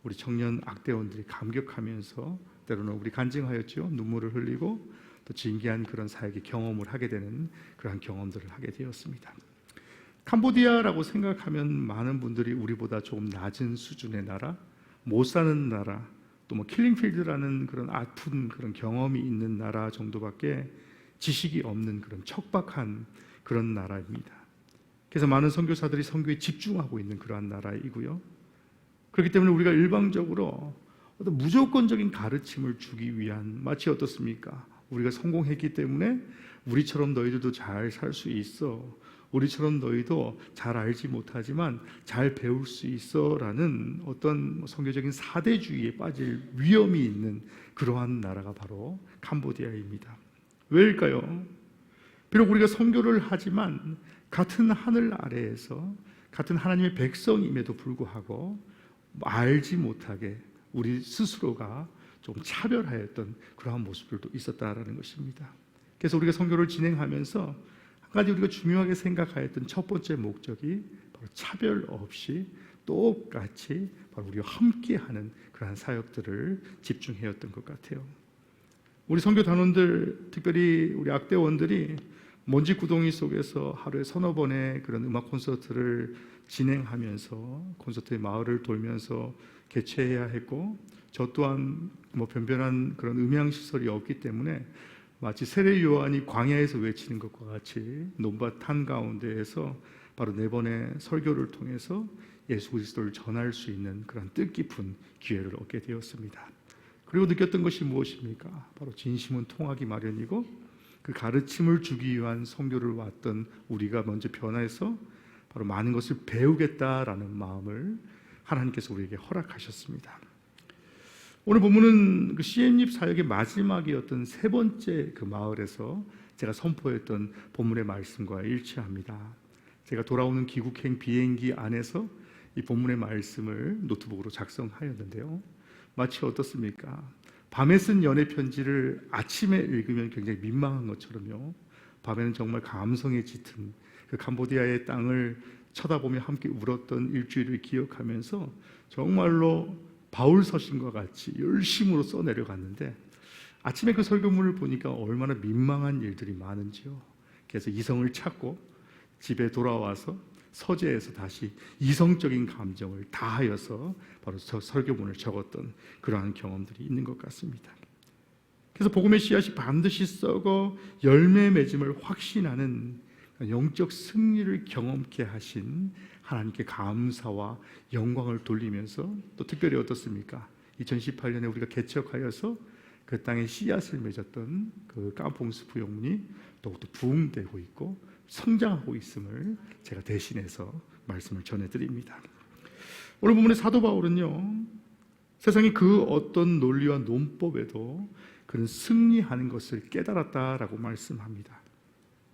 I: 우리 청년 악대원들이 감격하면서 때로는 우리 간증하였죠. 눈물을 흘리고 또 진기한 그런 사역의 경험을 하게 되는 그러한 경험들을 하게 되었습니다. 캄보디아라고 생각하면 많은 분들이 우리보다 조금 낮은 수준의 나라, 못 사는 나라, 또 킬링필드라는 그런 아픈 그런 경험이 있는 나라 정도밖에 지식이 없는 그런 척박한 그런 나라입니다. 그래서 많은 선교사들이 선교에 집중하고 있는 그러한 나라이고요. 그렇기 때문에 우리가 일방적으로 어떤 무조건적인 가르침을 주기 위한, 마치 어떻습니까? 우리가 성공했기 때문에 우리처럼 너희들도 잘 살 수 있어. 우리처럼 너희도 잘 알지 못하지만 잘 배울 수 있어라는 어떤 선교적인 사대주의에 빠질 위험이 있는 그러한 나라가 바로 캄보디아입니다. 왜일까요? 비록 우리가 선교를 하지만 같은 하늘 아래에서 같은 하나님의 백성임에도 불구하고 알지 못하게 우리 스스로가 좀 차별하였던 그러한 모습들도 있었다라는 것입니다. 그래서 우리가 선교를 진행하면서 한 가지 우리가 중요하게 생각하였던 첫 번째 목적이 바로 차별 없이 똑같이 바로 우리와 함께하는 그러한 사역들을 집중해왔던 것 같아요. 우리 선교 단원들, 특별히 우리 악대원들이 먼지 구덩이 속에서 하루에 서너 번의 그런 음악 콘서트를 진행하면서 콘서트의 마을을 돌면서 개최해야 했고, 저 또한 뭐 변변한 그런 음향 시설이 없기 때문에 마치 세례 요한이 광야에서 외치는 것과 같이 논밭 한가운데에서 바로 4번의 설교를 통해서 예수 그리스도를 전할 수 있는 그런 뜻깊은 기회를 얻게 되었습니다. 그리고 느꼈던 것이 무엇입니까? 바로 진심은 통하기 마련이고, 그 가르침을 주기 위한 선교를 왔던 우리가 먼저 변화해서 바로 많은 것을 배우겠다라는 마음을 하나님께서 우리에게 허락하셨습니다. 오늘 본문은 그 CM립 사역의 마지막이었던 세 번째 그 마을에서 제가 선포했던 본문의 말씀과 일치합니다. 제가 돌아오는 귀국행 비행기 안에서 이 본문의 말씀을 노트북으로 작성하였는데요. 마치 어떻습니까? 밤에 쓴 연애 편지를 아침에 읽으면 굉장히 민망한 것처럼요. 밤에는 정말 감성에 짙은 그 캄보디아의 땅을 쳐다보며 함께 울었던 일주일을 기억하면서 정말로 바울 서신과 같이 열심으로 써내려갔는데, 아침에 그 설교문을 보니까 얼마나 민망한 일들이 많은지요. 그래서 이성을 찾고 집에 돌아와서 서재에서 다시 이성적인 감정을 다하여서 바로 설교문을 적었던 그러한 경험들이 있는 것 같습니다. 그래서 복음의 씨앗이 반드시 썩어 열매 맺음을 확신하는 영적 승리를 경험케 하신 하나님께 감사와 영광을 돌리면서, 또 특별히 어떻습니까? 2018년에 우리가 개척하여서 그 땅에 씨앗을 맺었던 그 깜퐁스 부용문이 더욱더 부흥되고 있고 성장하고 있음을 제가 대신해서 말씀을 전해드립니다. 오늘 본문의 사도 바울은요, 세상의 그 어떤 논리와 논법에도 그는 승리하는 것을 깨달았다라고 말씀합니다.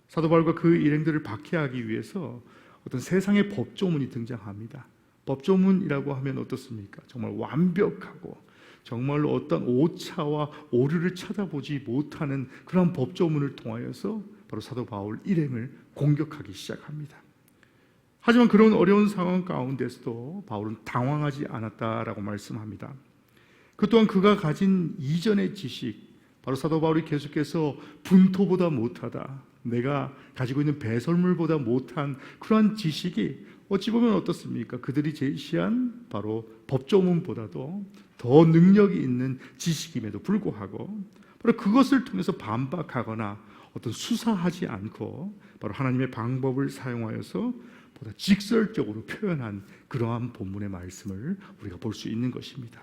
I: 사도 바울과 그 일행들을 박해하기 위해서 어떤 세상의 법조문이 등장합니다. 법조문이라고 하면 어떻습니까? 정말 완벽하고 정말로 어떤 오차와 오류를 찾아보지 못하는 그런 법조문을 통하여서 바로 사도 바울 일행을 공격하기 시작합니다. 하지만 그런 어려운 상황 가운데서도 바울은 당황하지 않았다라고 말씀합니다. 그 또한 그가 가진 이전의 지식, 바로 사도 바울이 계속해서 분토보다 못하다, 내가 가지고 있는 배설물보다 못한 그러한 지식이 어찌 보면 어떻습니까? 그들이 제시한 바로 법조문보다도 더 능력이 있는 지식임에도 불구하고 바로 그것을 통해서 반박하거나 어떤 수사하지 않고 바로 하나님의 방법을 사용하여서 보다 직설적으로 표현한 그러한 본문의 말씀을 우리가 볼 수 있는 것입니다.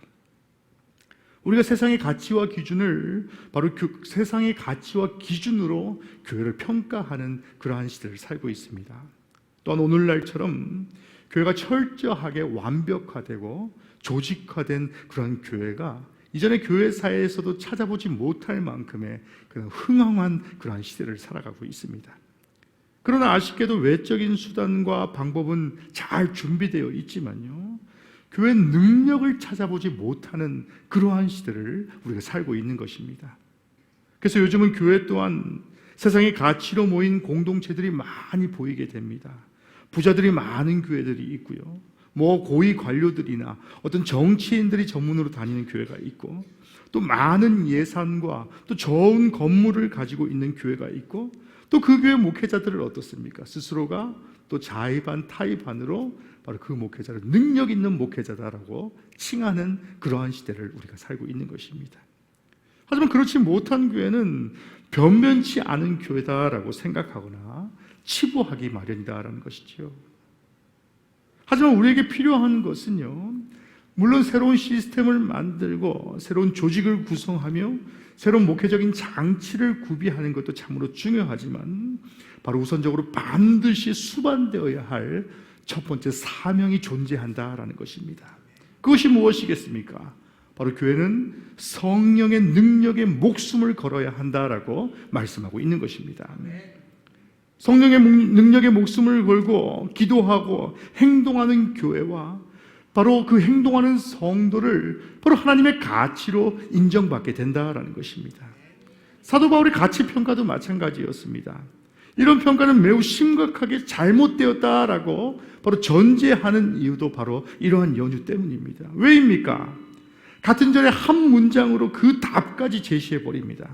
I: 우리가 세상의 가치와 기준을 바로 그 세상의 가치와 기준으로 교회를 평가하는 그러한 시대를 살고 있습니다. 또한 오늘날처럼 교회가 철저하게 완벽화되고 조직화된 그런 교회가 이전의 교회사에서도 찾아보지 못할 만큼의 그런 흥황한 그러한 시대를 살아가고 있습니다. 그러나 아쉽게도 외적인 수단과 방법은 잘 준비되어 있지만요, 교회 능력을 찾아보지 못하는 그러한 시대를 우리가 살고 있는 것입니다. 그래서 요즘은 교회 또한 세상의 가치로 모인 공동체들이 많이 보이게 됩니다. 부자들이 많은 교회들이 있고요, 뭐 고위 관료들이나 어떤 정치인들이 전문으로 다니는 교회가 있고, 또 많은 예산과 또 좋은 건물을 가지고 있는 교회가 있고, 또 그 교회 목회자들을 어떻습니까? 스스로가 또 자의반 타의반으로 바로 그 목회자를 능력 있는 목회자다라고 칭하는 그러한 시대를 우리가 살고 있는 것입니다. 하지만 그렇지 못한 교회는 변변치 않은 교회다라고 생각하거나 치부하기 마련이다라는 것이지요. 하지만 우리에게 필요한 것은요, 물론 새로운 시스템을 만들고 새로운 조직을 구성하며 새로운 목회적인 장치를 구비하는 것도 참으로 중요하지만 바로 우선적으로 반드시 수반되어야 할 첫 번째 사명이 존재한다라는 것입니다. 그것이 무엇이겠습니까? 바로 교회는 성령의 능력에 목숨을 걸어야 한다라고 말씀하고 있는 것입니다. 성령의 능력에 목숨을 걸고 기도하고 행동하는 교회와 바로 그 행동하는 성도를 바로 하나님의 가치로 인정받게 된다라는 것입니다. 사도 바울의 가치 평가도 마찬가지였습니다. 이런 평가는 매우 심각하게 잘못되었다라고 바로 전제하는 이유도 바로 이러한 연유 때문입니다. 왜입니까? 같은 절에 한 문장으로 그 답까지 제시해 버립니다.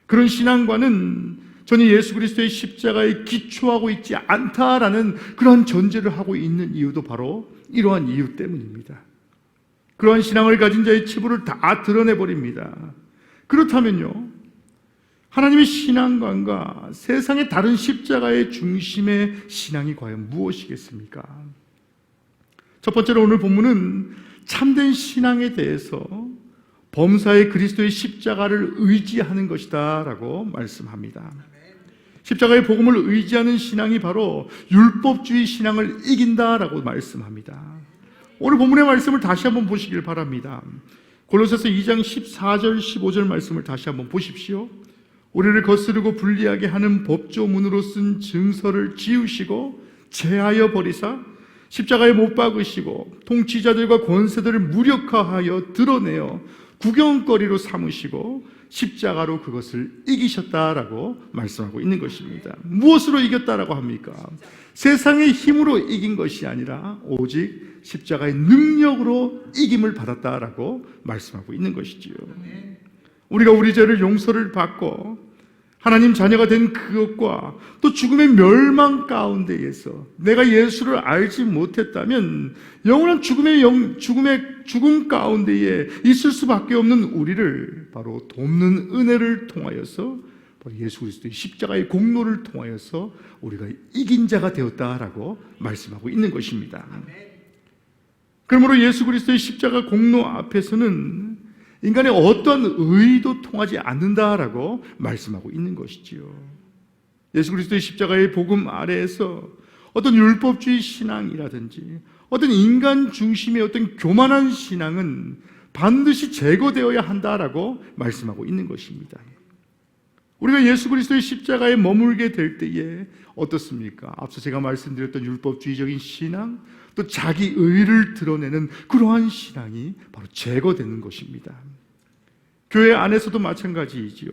I: 그런 신앙과는 전혀 예수 그리스도의 십자가에 기초하고 있지 않다라는 그런 전제를 하고 있는 이유도 바로 이러한 이유 때문입니다. 그러한 신앙을 가진 자의 치부를 다 드러내버립니다. 그렇다면요, 하나님의 신앙관과 세상의 다른 십자가의 중심의 신앙이 과연 무엇이겠습니까? 첫 번째로 오늘 본문은 참된 신앙에 대해서 범사의 그리스도의 십자가를 의지하는 것이다 라고 말씀합니다. 십자가의 복음을 의지하는 신앙이 바로 율법주의 신앙을 이긴다라고 말씀합니다. 오늘 본문의 말씀을 다시 한번 보시길 바랍니다. 골로새서 2장 14절 15절 말씀을 다시 한번 보십시오. 우리를 거스르고 불리하게 하는 법조문으로 쓴 증서를 지우시고 제하여 버리사 십자가에 못 박으시고 통치자들과 권세들을 무력화하여 드러내어 구경거리로 삼으시고 십자가로 그것을 이기셨다라고 말씀하고 있는 것입니다. 무엇으로 이겼다라고 합니까? 세상의 힘으로 이긴 것이 아니라 오직 십자가의 능력으로 이김을 받았다라고 말씀하고 있는 것이지요. 우리가 우리 죄를 용서를 받고 하나님 자녀가 된 그것과 또 죽음의 멸망 가운데에서 내가 예수를 알지 못했다면 영원한 죽음 가운데에 있을 수밖에 없는 우리를 바로 돕는 은혜를 통하여서 바로 예수 그리스도의 십자가의 공로를 통하여서 우리가 이긴 자가 되었다라고 말씀하고 있는 것입니다. 그러므로 예수 그리스도의 십자가 공로 앞에서는 인간의 어떤 의도 통하지 않는다라고 말씀하고 있는 것이지요. 예수 그리스도의 십자가의 복음 아래에서 어떤 율법주의 신앙이라든지 어떤 인간 중심의 어떤 교만한 신앙은 반드시 제거되어야 한다라고 말씀하고 있는 것입니다. 우리가 예수 그리스도의 십자가에 머물게 될 때에 어떻습니까? 앞서 제가 말씀드렸던 율법주의적인 신앙, 또 자기 의를 드러내는 그러한 신앙이 바로 제거되는 것입니다. 교회 안에서도 마찬가지이지요.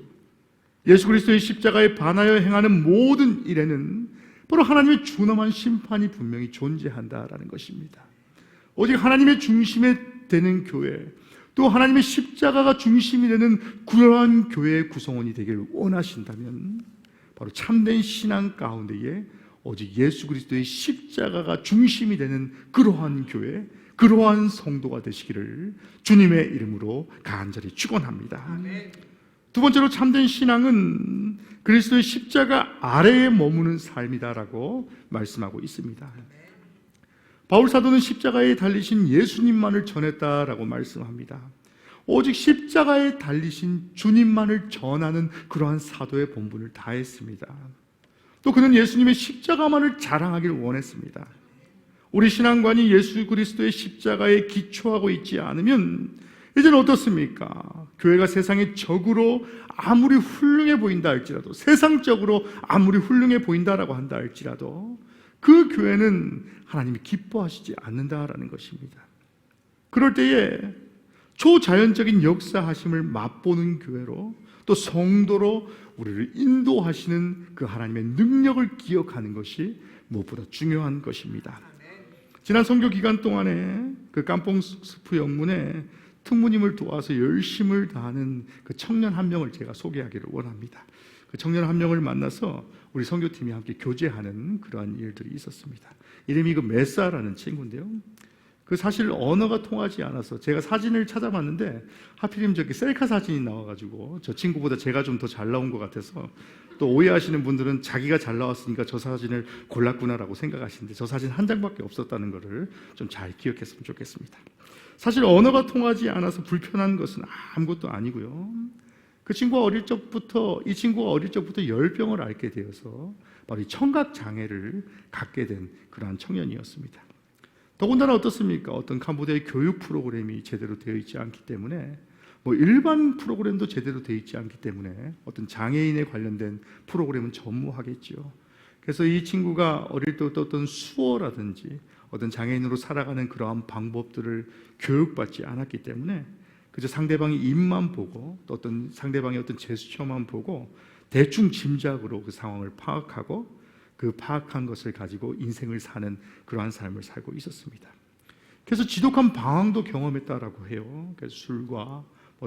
I: 예수 그리스도의 십자가에 반하여 행하는 모든 일에는 바로 하나님의 준엄한 심판이 분명히 존재한다라는 것입니다. 오직 하나님의 중심에 되는 교회, 또 하나님의 십자가가 중심이 되는 그러한 교회의 구성원이 되기를 원하신다면 바로 참된 신앙 가운데에 오직 예수 그리스도의 십자가가 중심이 되는 그러한 교회, 그러한 성도가 되시기를 주님의 이름으로 간절히 축원합니다. 두 번째로 참된 신앙은 그리스도의 십자가 아래에 머무는 삶이다라고 말씀하고 있습니다. 바울 사도는 십자가에 달리신 예수님만을 전했다라고 말씀합니다. 오직 십자가에 달리신 주님만을 전하는 그러한 사도의 본분을 다했습니다. 또 그는 예수님의 십자가만을 자랑하기를 원했습니다. 우리 신앙관이 예수 그리스도의 십자가에 기초하고 있지 않으면 이제는 어떻습니까? 교회가 세상의 적으로 아무리 훌륭해 보인다 할지라도, 세상적으로 아무리 훌륭해 보인다라고 한다 할지라도 그 교회는 하나님이 기뻐하시지 않는다라는 것입니다. 그럴 때에 초자연적인 역사하심을 맛보는 교회로, 또 성도로 우리를 인도하시는 그 하나님의 능력을 기억하는 것이 무엇보다 중요한 것입니다. 지난 선교 기간 동안에 그 깜뽕 스프 영문에 특무님을 도와서 열심을 다하는 그 청년 한 명을 제가 소개하기를 원합니다. 그 청년 한 명을 만나서 우리 선교팀이 함께 교제하는 그러한 일들이 있었습니다. 이름이 그 메사라는 친구인데요. 그 사실 언어가 통하지 않아서 제가 사진을 찾아봤는데 하필이면 저기 셀카 사진이 나와가지고 저 친구보다 제가 좀 더 잘 나온 것 같아서 또 오해하시는 분들은 자기가 잘 나왔으니까 저 사진을 골랐구나라고 생각하시는데 저 사진 한 장밖에 없었다는 것을 좀 잘 기억했으면 좋겠습니다. 사실 언어가 통하지 않아서 불편한 것은 아무것도 아니고요. 이 친구가 어릴 적부터 열병을 앓게 되어서 바로 이 청각 장애를 갖게 된 그러한 청년이었습니다. 더군다나 어떻습니까? 어떤 캄보디아의 교육 프로그램이 제대로 되어 있지 않기 때문에 일반 프로그램도 제대로 되어 있지 않기 때문에 어떤 장애인에 관련된 프로그램은 전무하겠죠. 그래서 이 친구가 어릴 때부터 어떤 수어라든지 어떤 장애인으로 살아가는 그러한 방법들을 교육받지 않았기 때문에 그저 상대방의 입만 보고 또 어떤 상대방의 어떤 제스처만 보고 대충 짐작으로 그 상황을 파악하고 그 파악한 것을 가지고 인생을 사는 그러한 삶을 살고 있었습니다. 그래서 지독한 방황도 경험했다라고 해요. 그래서 술과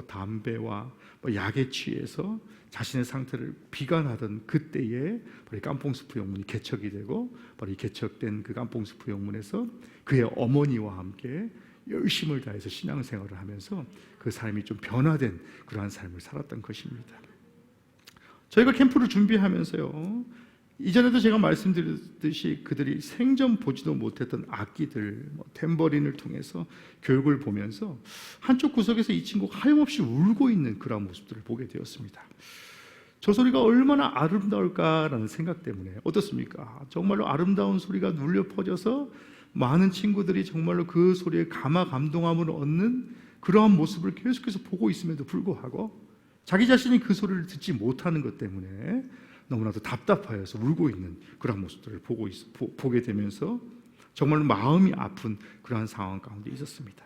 I: 담배와 약에 취해서 자신의 상태를 비관하던 그때에 바로 깜뽕스프 영문이 개척이 되고 바로 이 개척된 그 깜뽕스프 영문에서 그의 어머니와 함께 열심을 다해서 신앙생활을 하면서 그 삶이 좀 변화된 그러한 삶을 살았던 것입니다. 저희가 캠프를 준비하면서요, 이전에도 제가 말씀드렸듯이 그들이 생전 보지도 못했던 악기들, 탬버린을 통해서 교육을 보면서 한쪽 구석에서 이 친구가 하염없이 울고 있는 그런 모습들을 보게 되었습니다. 저 소리가 얼마나 아름다울까라는 생각 때문에 어떻습니까? 정말로 아름다운 소리가 눌려 퍼져서 많은 친구들이 정말로 그 소리에 감동함을 얻는 그러한 모습을 계속해서 보고 있음에도 불구하고 자기 자신이 그 소리를 듣지 못하는 것 때문에 너무나도 답답하여서 울고 있는 그런 모습들을 보게 되면서 정말 마음이 아픈 그러한 상황 가운데 있었습니다.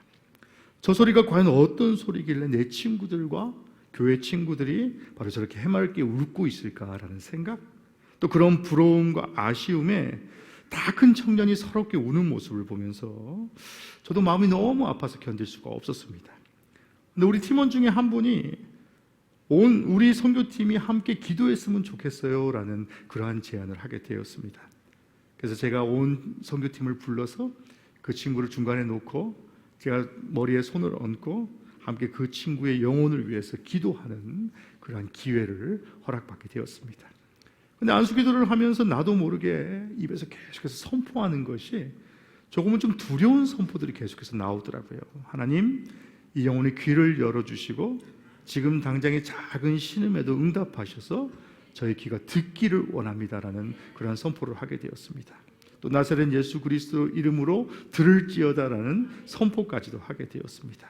I: 저 소리가 과연 어떤 소리길래 내 친구들과 교회 친구들이 바로 저렇게 해맑게 울고 있을까라는 생각, 또 그런 부러움과 아쉬움에 다 큰 청년이 서럽게 우는 모습을 보면서 저도 마음이 너무 아파서 견딜 수가 없었습니다. 근데 우리 팀원 중에 한 분이 우리 선교팀이 함께 기도했으면 좋겠어요 라는 그러한 제안을 하게 되었습니다. 그래서 제가 온 선교팀을 불러서 그 친구를 중간에 놓고 제가 머리에 손을 얹고 함께 그 친구의 영혼을 위해서 기도하는 그러한 기회를 허락받게 되었습니다. 근데 안수기도를 하면서 나도 모르게 입에서 계속해서 선포하는 것이 조금은 좀 두려운 선포들이 계속해서 나오더라고요. 하나님, 이 영혼의 귀를 열어주시고 지금 당장의 작은 신음에도 응답하셔서 저희 귀가 듣기를 원합니다라는 그런 선포를 하게 되었습니다. 또 나사렛 예수 그리스도 이름으로 들을지어다라는 선포까지도 하게 되었습니다.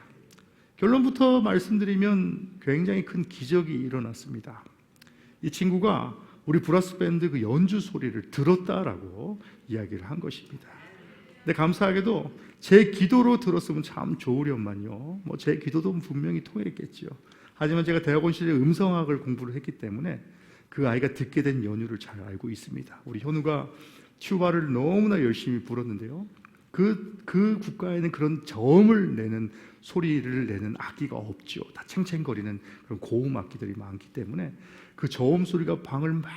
I: 결론부터 말씀드리면 굉장히 큰 기적이 일어났습니다. 이 친구가 우리 브라스 밴드 그 연주 소리를 들었다라고 이야기를 한 것입니다. 근데 감사하게도 제 기도로 들었으면 참 좋으련만요. 제 기도도 분명히 통했겠죠. 하지만 제가 대학원실에 음성학을 공부를 했기 때문에 그 아이가 듣게 된 연유를 잘 알고 있습니다. 우리 현우가 튜바를 너무나 열심히 불었는데요. 그 국가에는 그런 저음을 내는 소리를 내는 악기가 없죠. 다 챙챙거리는 그런 고음 악기들이 많기 때문에 그 저음 소리가 방을 막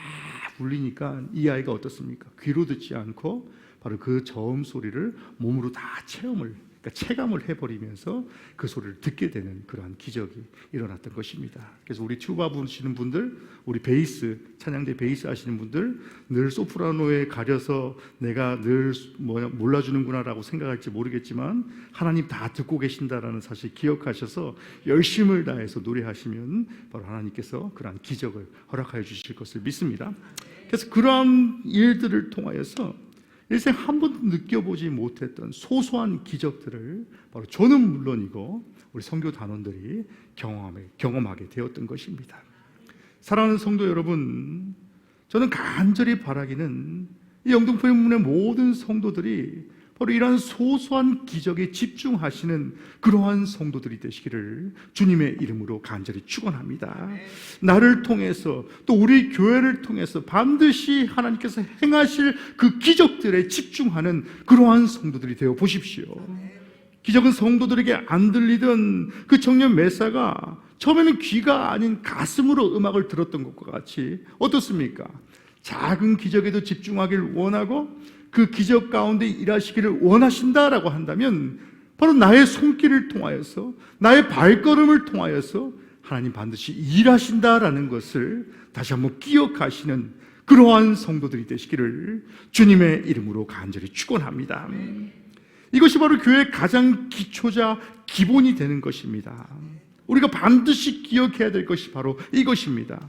I: 울리니까 이 아이가 어떻습니까? 귀로 듣지 않고 바로 그 저음 소리를 몸으로 다 체감을 해버리면서 그 소리를 듣게 되는 그러한 기적이 일어났던 것입니다. 그래서 우리 튜바 부시는 분들, 우리 베이스, 찬양대 베이스 하시는 분들 늘 소프라노에 가려서 내가 늘 몰라주는구나라고 생각할지 모르겠지만 하나님 다 듣고 계신다라는 사실 기억하셔서 열심을 다해서 노래하시면 바로 하나님께서 그러한 기적을 허락하여 주실 것을 믿습니다. 그래서 그러한 일들을 통하여서 일생 한 번도 느껴보지 못했던 소소한 기적들을 바로 저는 물론이고 우리 선교 단원들이 경험하게 되었던 것입니다. 사랑하는 성도 여러분, 저는 간절히 바라기는 이 영등포의 모든 성도들이 바로 이러한 소소한 기적에 집중하시는 그러한 성도들이 되시기를 주님의 이름으로 간절히 축원합니다. 나를 통해서 또 우리 교회를 통해서 반드시 하나님께서 행하실 그 기적들에 집중하는 그러한 성도들이 되어 보십시오. 기적은 성도들에게 안 들리던 그 청년 메사가 처음에는 귀가 아닌 가슴으로 음악을 들었던 것과 같이 어떻습니까? 작은 기적에도 집중하기를 원하고 그 기적 가운데 일하시기를 원하신다라고 한다면 바로 나의 손길을 통하여서 나의 발걸음을 통하여서 하나님 반드시 일하신다라는 것을 다시 한번 기억하시는 그러한 성도들이 되시기를 주님의 이름으로 간절히 축원합니다. 이것이 바로 교회의 가장 기초자 기본이 되는 것입니다. 우리가 반드시 기억해야 될 것이 바로 이것입니다.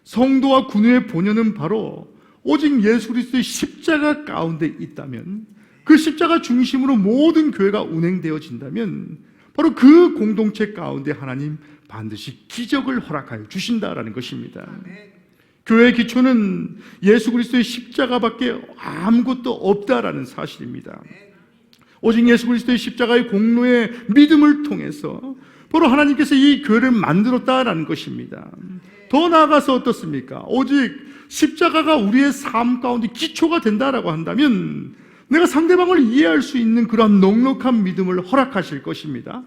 I: 성도와 군우의 본연은 바로 오직 예수 그리스도의 십자가 가운데 있다면, 그 십자가 중심으로 모든 교회가 운행되어진다면 바로 그 공동체 가운데 하나님 반드시 기적을 허락하여 주신다라는 것입니다. 교회의 기초는 예수 그리스도의 십자가밖에 아무것도 없다라는 사실입니다. 오직 예수 그리스도의 십자가의 공로의 믿음을 통해서 바로 하나님께서 이 교회를 만들었다라는 것입니다. 더 나아가서 어떻습니까? 오직 십자가가 우리의 삶 가운데 기초가 된다라고 한다면 내가 상대방을 이해할 수 있는 그런 넉넉한 믿음을 허락하실 것입니다.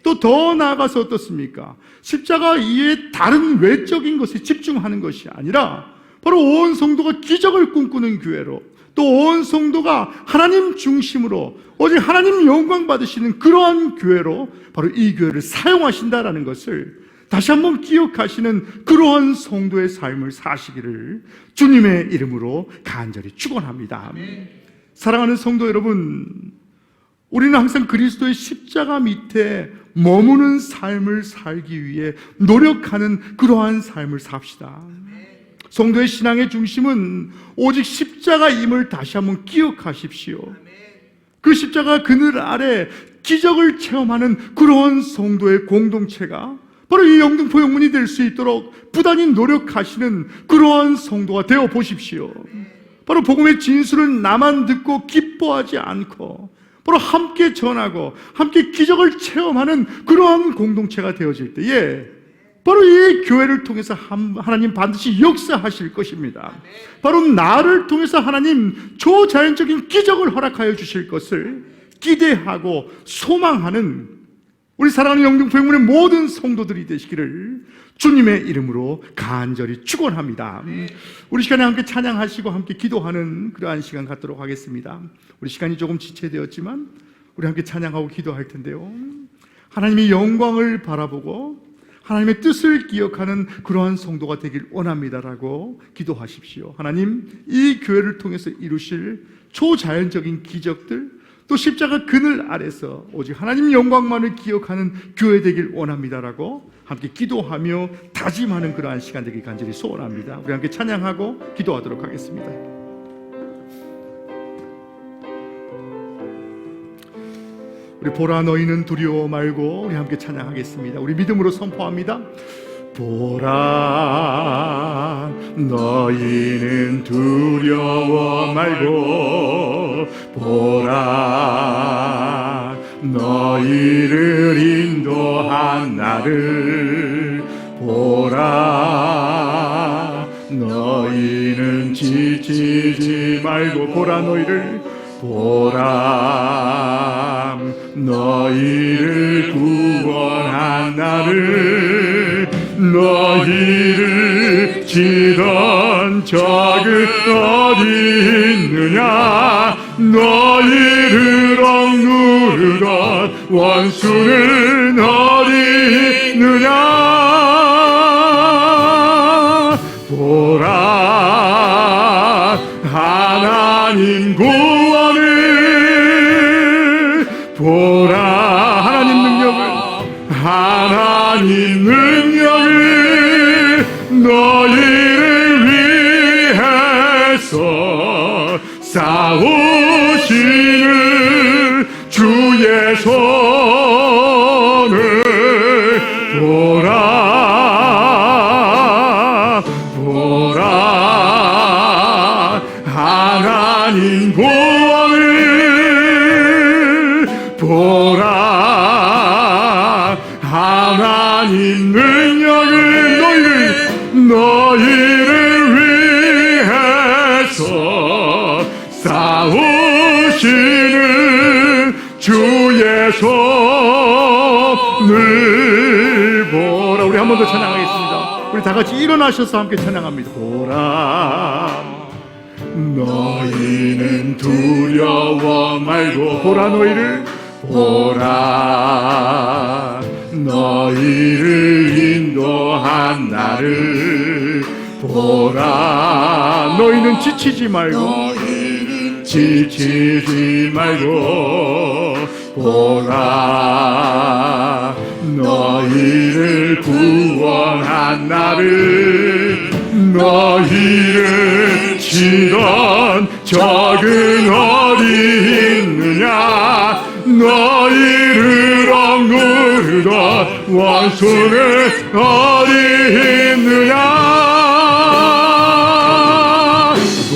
I: 또 더 나아가서 어떻습니까? 십자가 이외의 다른 외적인 것에 집중하는 것이 아니라 바로 온 성도가 기적을 꿈꾸는 교회로, 또 온 성도가 하나님 중심으로 오직 하나님 영광 받으시는 그러한 교회로 바로 이 교회를 사용하신다라는 것을 다시 한번 기억하시는 그러한 성도의 삶을 사시기를 주님의 이름으로 간절히 축원합니다. 사랑하는 성도 여러분, 우리는 항상 그리스도의 십자가 밑에 머무는 삶을 살기 위해 노력하는 그러한 삶을 삽시다. 성도의 신앙의 중심은 오직 십자가임을 다시 한번 기억하십시오. 그 십자가 그늘 아래 기적을 체험하는 그러한 성도의 공동체가 바로 이 영등포 영문이 될 수 있도록 부단히 노력하시는 그러한 성도가 되어 보십시오. 바로 복음의 진술은 나만 듣고 기뻐하지 않고 바로 함께 전하고 함께 기적을 체험하는 그러한 공동체가 되어질 때에 바로 이 교회를 통해서 하나님 반드시 역사하실 것입니다. 바로 나를 통해서 하나님 초자연적인 기적을 허락하여 주실 것을 기대하고 소망하는 우리 사랑하는 영등포 영문의 모든 성도들이 되시기를 주님의 이름으로 간절히 축원합니다. 우리 시간에 함께 찬양하시고 함께 기도하는 그러한 시간 갖도록 하겠습니다. 우리 시간이 조금 지체되었지만 우리 함께 찬양하고 기도할 텐데요, 하나님의 영광을 바라보고 하나님의 뜻을 기억하는 그러한 성도가 되길 원합니다라고 기도하십시오. 하나님, 이 교회를 통해서 이루실 초자연적인 기적들, 또 십자가 그늘 아래서 오직 하나님 영광만을 기억하는 교회 되길 원합니다라고 함께 기도하며 다짐하는 그러한 시간 되길 간절히 소원합니다. 우리 함께 찬양하고 기도하도록 하겠습니다. 우리 보라 너희는 두려워 말고, 우리 함께 찬양하겠습니다. 우리 믿음으로 선포합니다. 보라 너희는 두려워 말고, 보라 너희를 인도한 나를, 보라 너희는 지치지 말고, 보라 너희를, 보라 너희를 구원한 나를, 너희를 치던 적은 어디 있느냐, 너희를 억누르던 원수는 어디 있느냐. 보라 하나님 구원을, 보라 하나님 능력을, 하나님 능력을 너희를 위해서 싸우시는 주의 손을 보라, 보라 하나님 구원을, 보라 하나님 능력을 너희를 위해서 싸우시는 주의 손을 보라. 우리 한 번 더 찬양하겠습니다. 우리 다 같이 일어나셔서 함께 찬양합니다. 보라 너희는 두려워 말고, 보라 너희를, 보라 너희를 인도한 나를, 보라 너희는 지치지 말고, 지치지 말고 보라 너희를 구원한 나를 너희를 치던 적은 어디 있느냐 너희를 억누르던 원수는 어디 있느냐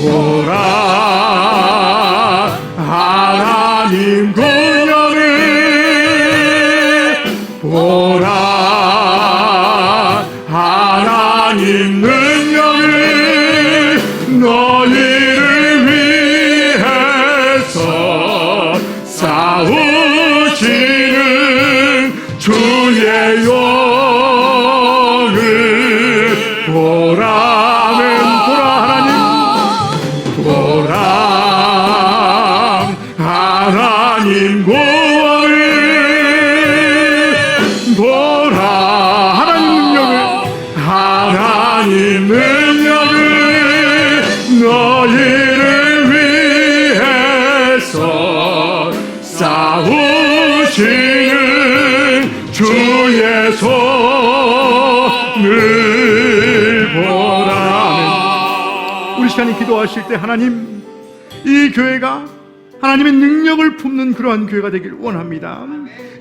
I: 보라 하나님 공영을 보라 하나님 능력을 너희를 위해서 싸우시는 주의 영을 보라는 보라 하나님 구원을 보라 하나님 능력을 너희를 위해서 싸우시는 주의 손을 보라. 우리 시간에 기도하실 때 하나님 이 교회가 하나님의 능력을 품는 그러한 교회가 되길 원합니다.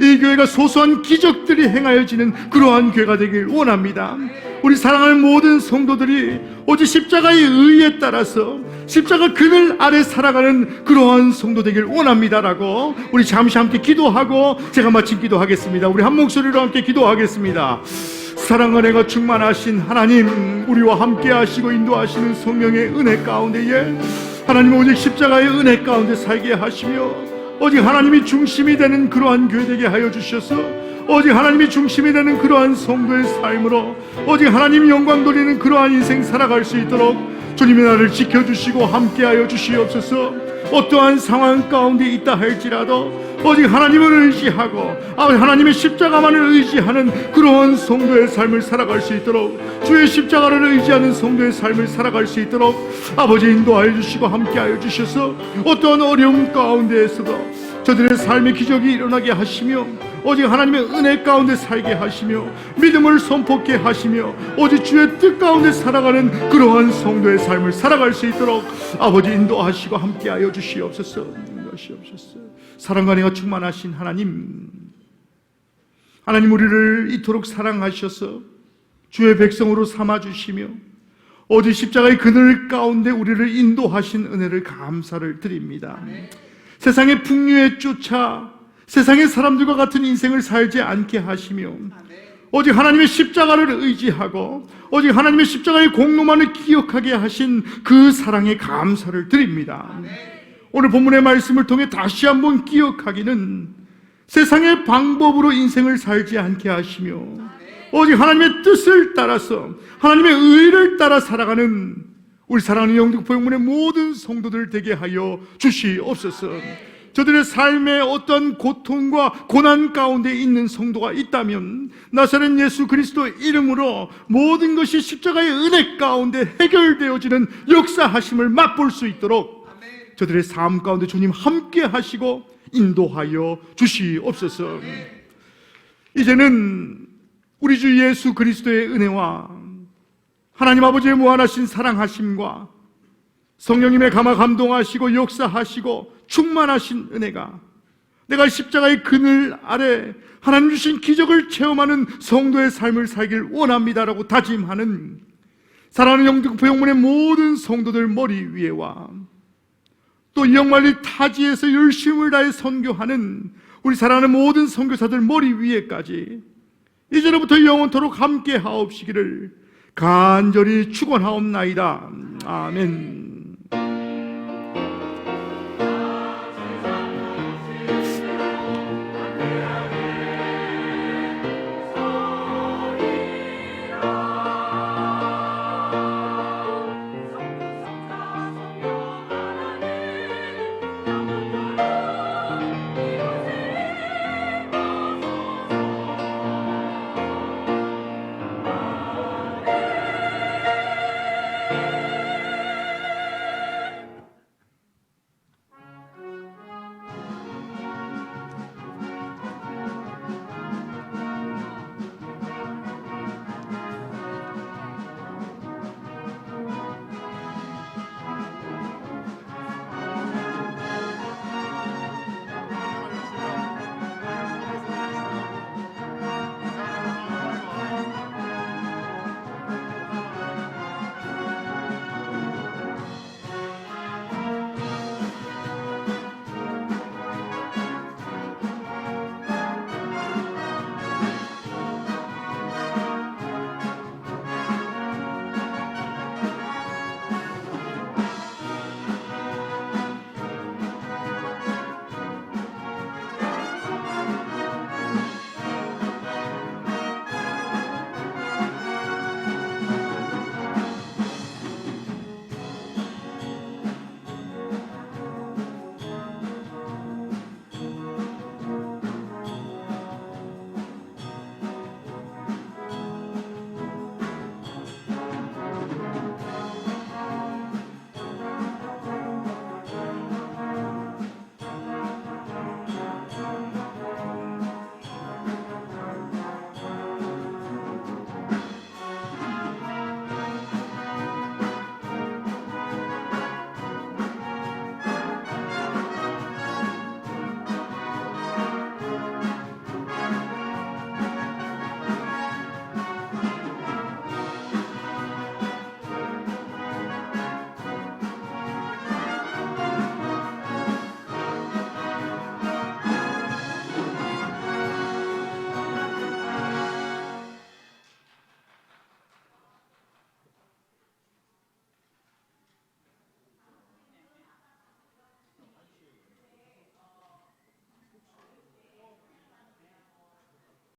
I: 이 교회가 소소한 기적들이 행하여지는 그러한 교회가 되길 원합니다. 우리 사랑하는 모든 성도들이 오직 십자가의 의에 따라서 십자가 그늘 아래 살아가는 그러한 성도 되길 원합니다라고 우리 잠시 함께 기도하고 제가 마친 기도하겠습니다. 우리 한 목소리로 함께 기도하겠습니다. 사랑과 은혜가 충만하신 하나님, 우리와 함께 하시고 인도하시는 성령의 은혜 가운데에 하나님 오직 십자가의 은혜 가운데 살게 하시며 오직 하나님이 중심이 되는 그러한 교회 되게 하여 주셔서 오직 하나님이 중심이 되는 그러한 성도의 삶으로 오직 하나님 영광 돌리는 그러한 인생 살아갈 수 있도록 주님의 나를 지켜주시고 함께하여 주시옵소서. 어떠한 상황 가운데 있다 할지라도 오직 하나님을 의지하고 하나님의 십자가만을 의지하는 그러한 성도의 삶을 살아갈 수 있도록 주의 십자가를 의지하는 성도의 삶을 살아갈 수 있도록 아버지 인도하여 주시고 함께하여 주셔서 어떠한 어려움 가운데에서도 저들의 삶의 기적이 일어나게 하시며 오직 하나님의 은혜 가운데 살게 하시며 믿음을 선포케 하시며 오직 주의 뜻 가운데 살아가는 그러한 성도의 삶을 살아갈 수 있도록 아버지 인도하시고 함께하여 주시옵소서. 사랑과 은혜가 충만하신 하나님, 하나님 우리를 이토록 사랑하셔서 주의 백성으로 삼아주시며 오직 십자가의 그늘 가운데 우리를 인도하신 은혜를 감사를 드립니다. 세상의 풍류에 쫓아 세상의 사람들과 같은 인생을 살지 않게 하시며 오직 하나님의 십자가를 의지하고 오직 하나님의 십자가의 공로만을 기억하게 하신 그 사랑에 감사를 드립니다. 오늘 본문의 말씀을 통해 다시 한번 기억하기는 세상의 방법으로 인생을 살지 않게 하시며 오직 하나님의 뜻을 따라서 하나님의 의를 따라 살아가는 우리 사랑하는 영등포영문의 모든 성도들 되게 하여 주시옵소서. 저들의 삶에 어떤 고통과 고난 가운데 있는 성도가 있다면 나사렛 예수 그리스도 이름으로 모든 것이 십자가의 은혜 가운데 해결되어지는 역사하심을 맛볼 수 있도록 저들의 삶 가운데 주님 함께 하시고 인도하여 주시옵소서. 이제는 우리 주 예수 그리스도의 은혜와 하나님 아버지의 무한하신 사랑하심과 성령님의 감화 감동하시고 역사하시고 충만하신 은혜가 내가 십자가의 그늘 아래 하나님 주신 기적을 체험하는 성도의 삶을 살길 원합니다라고 다짐하는 사랑하는 영등포영문의 모든 성도들 머리 위에와 또 이영만리 타지에서 열심을 다해 선교하는 우리 사랑하는 모든 선교사들 머리 위에까지 이제로부터 영원토록 함께 하옵시기를 간절히 축원하옵나이다. 아멘.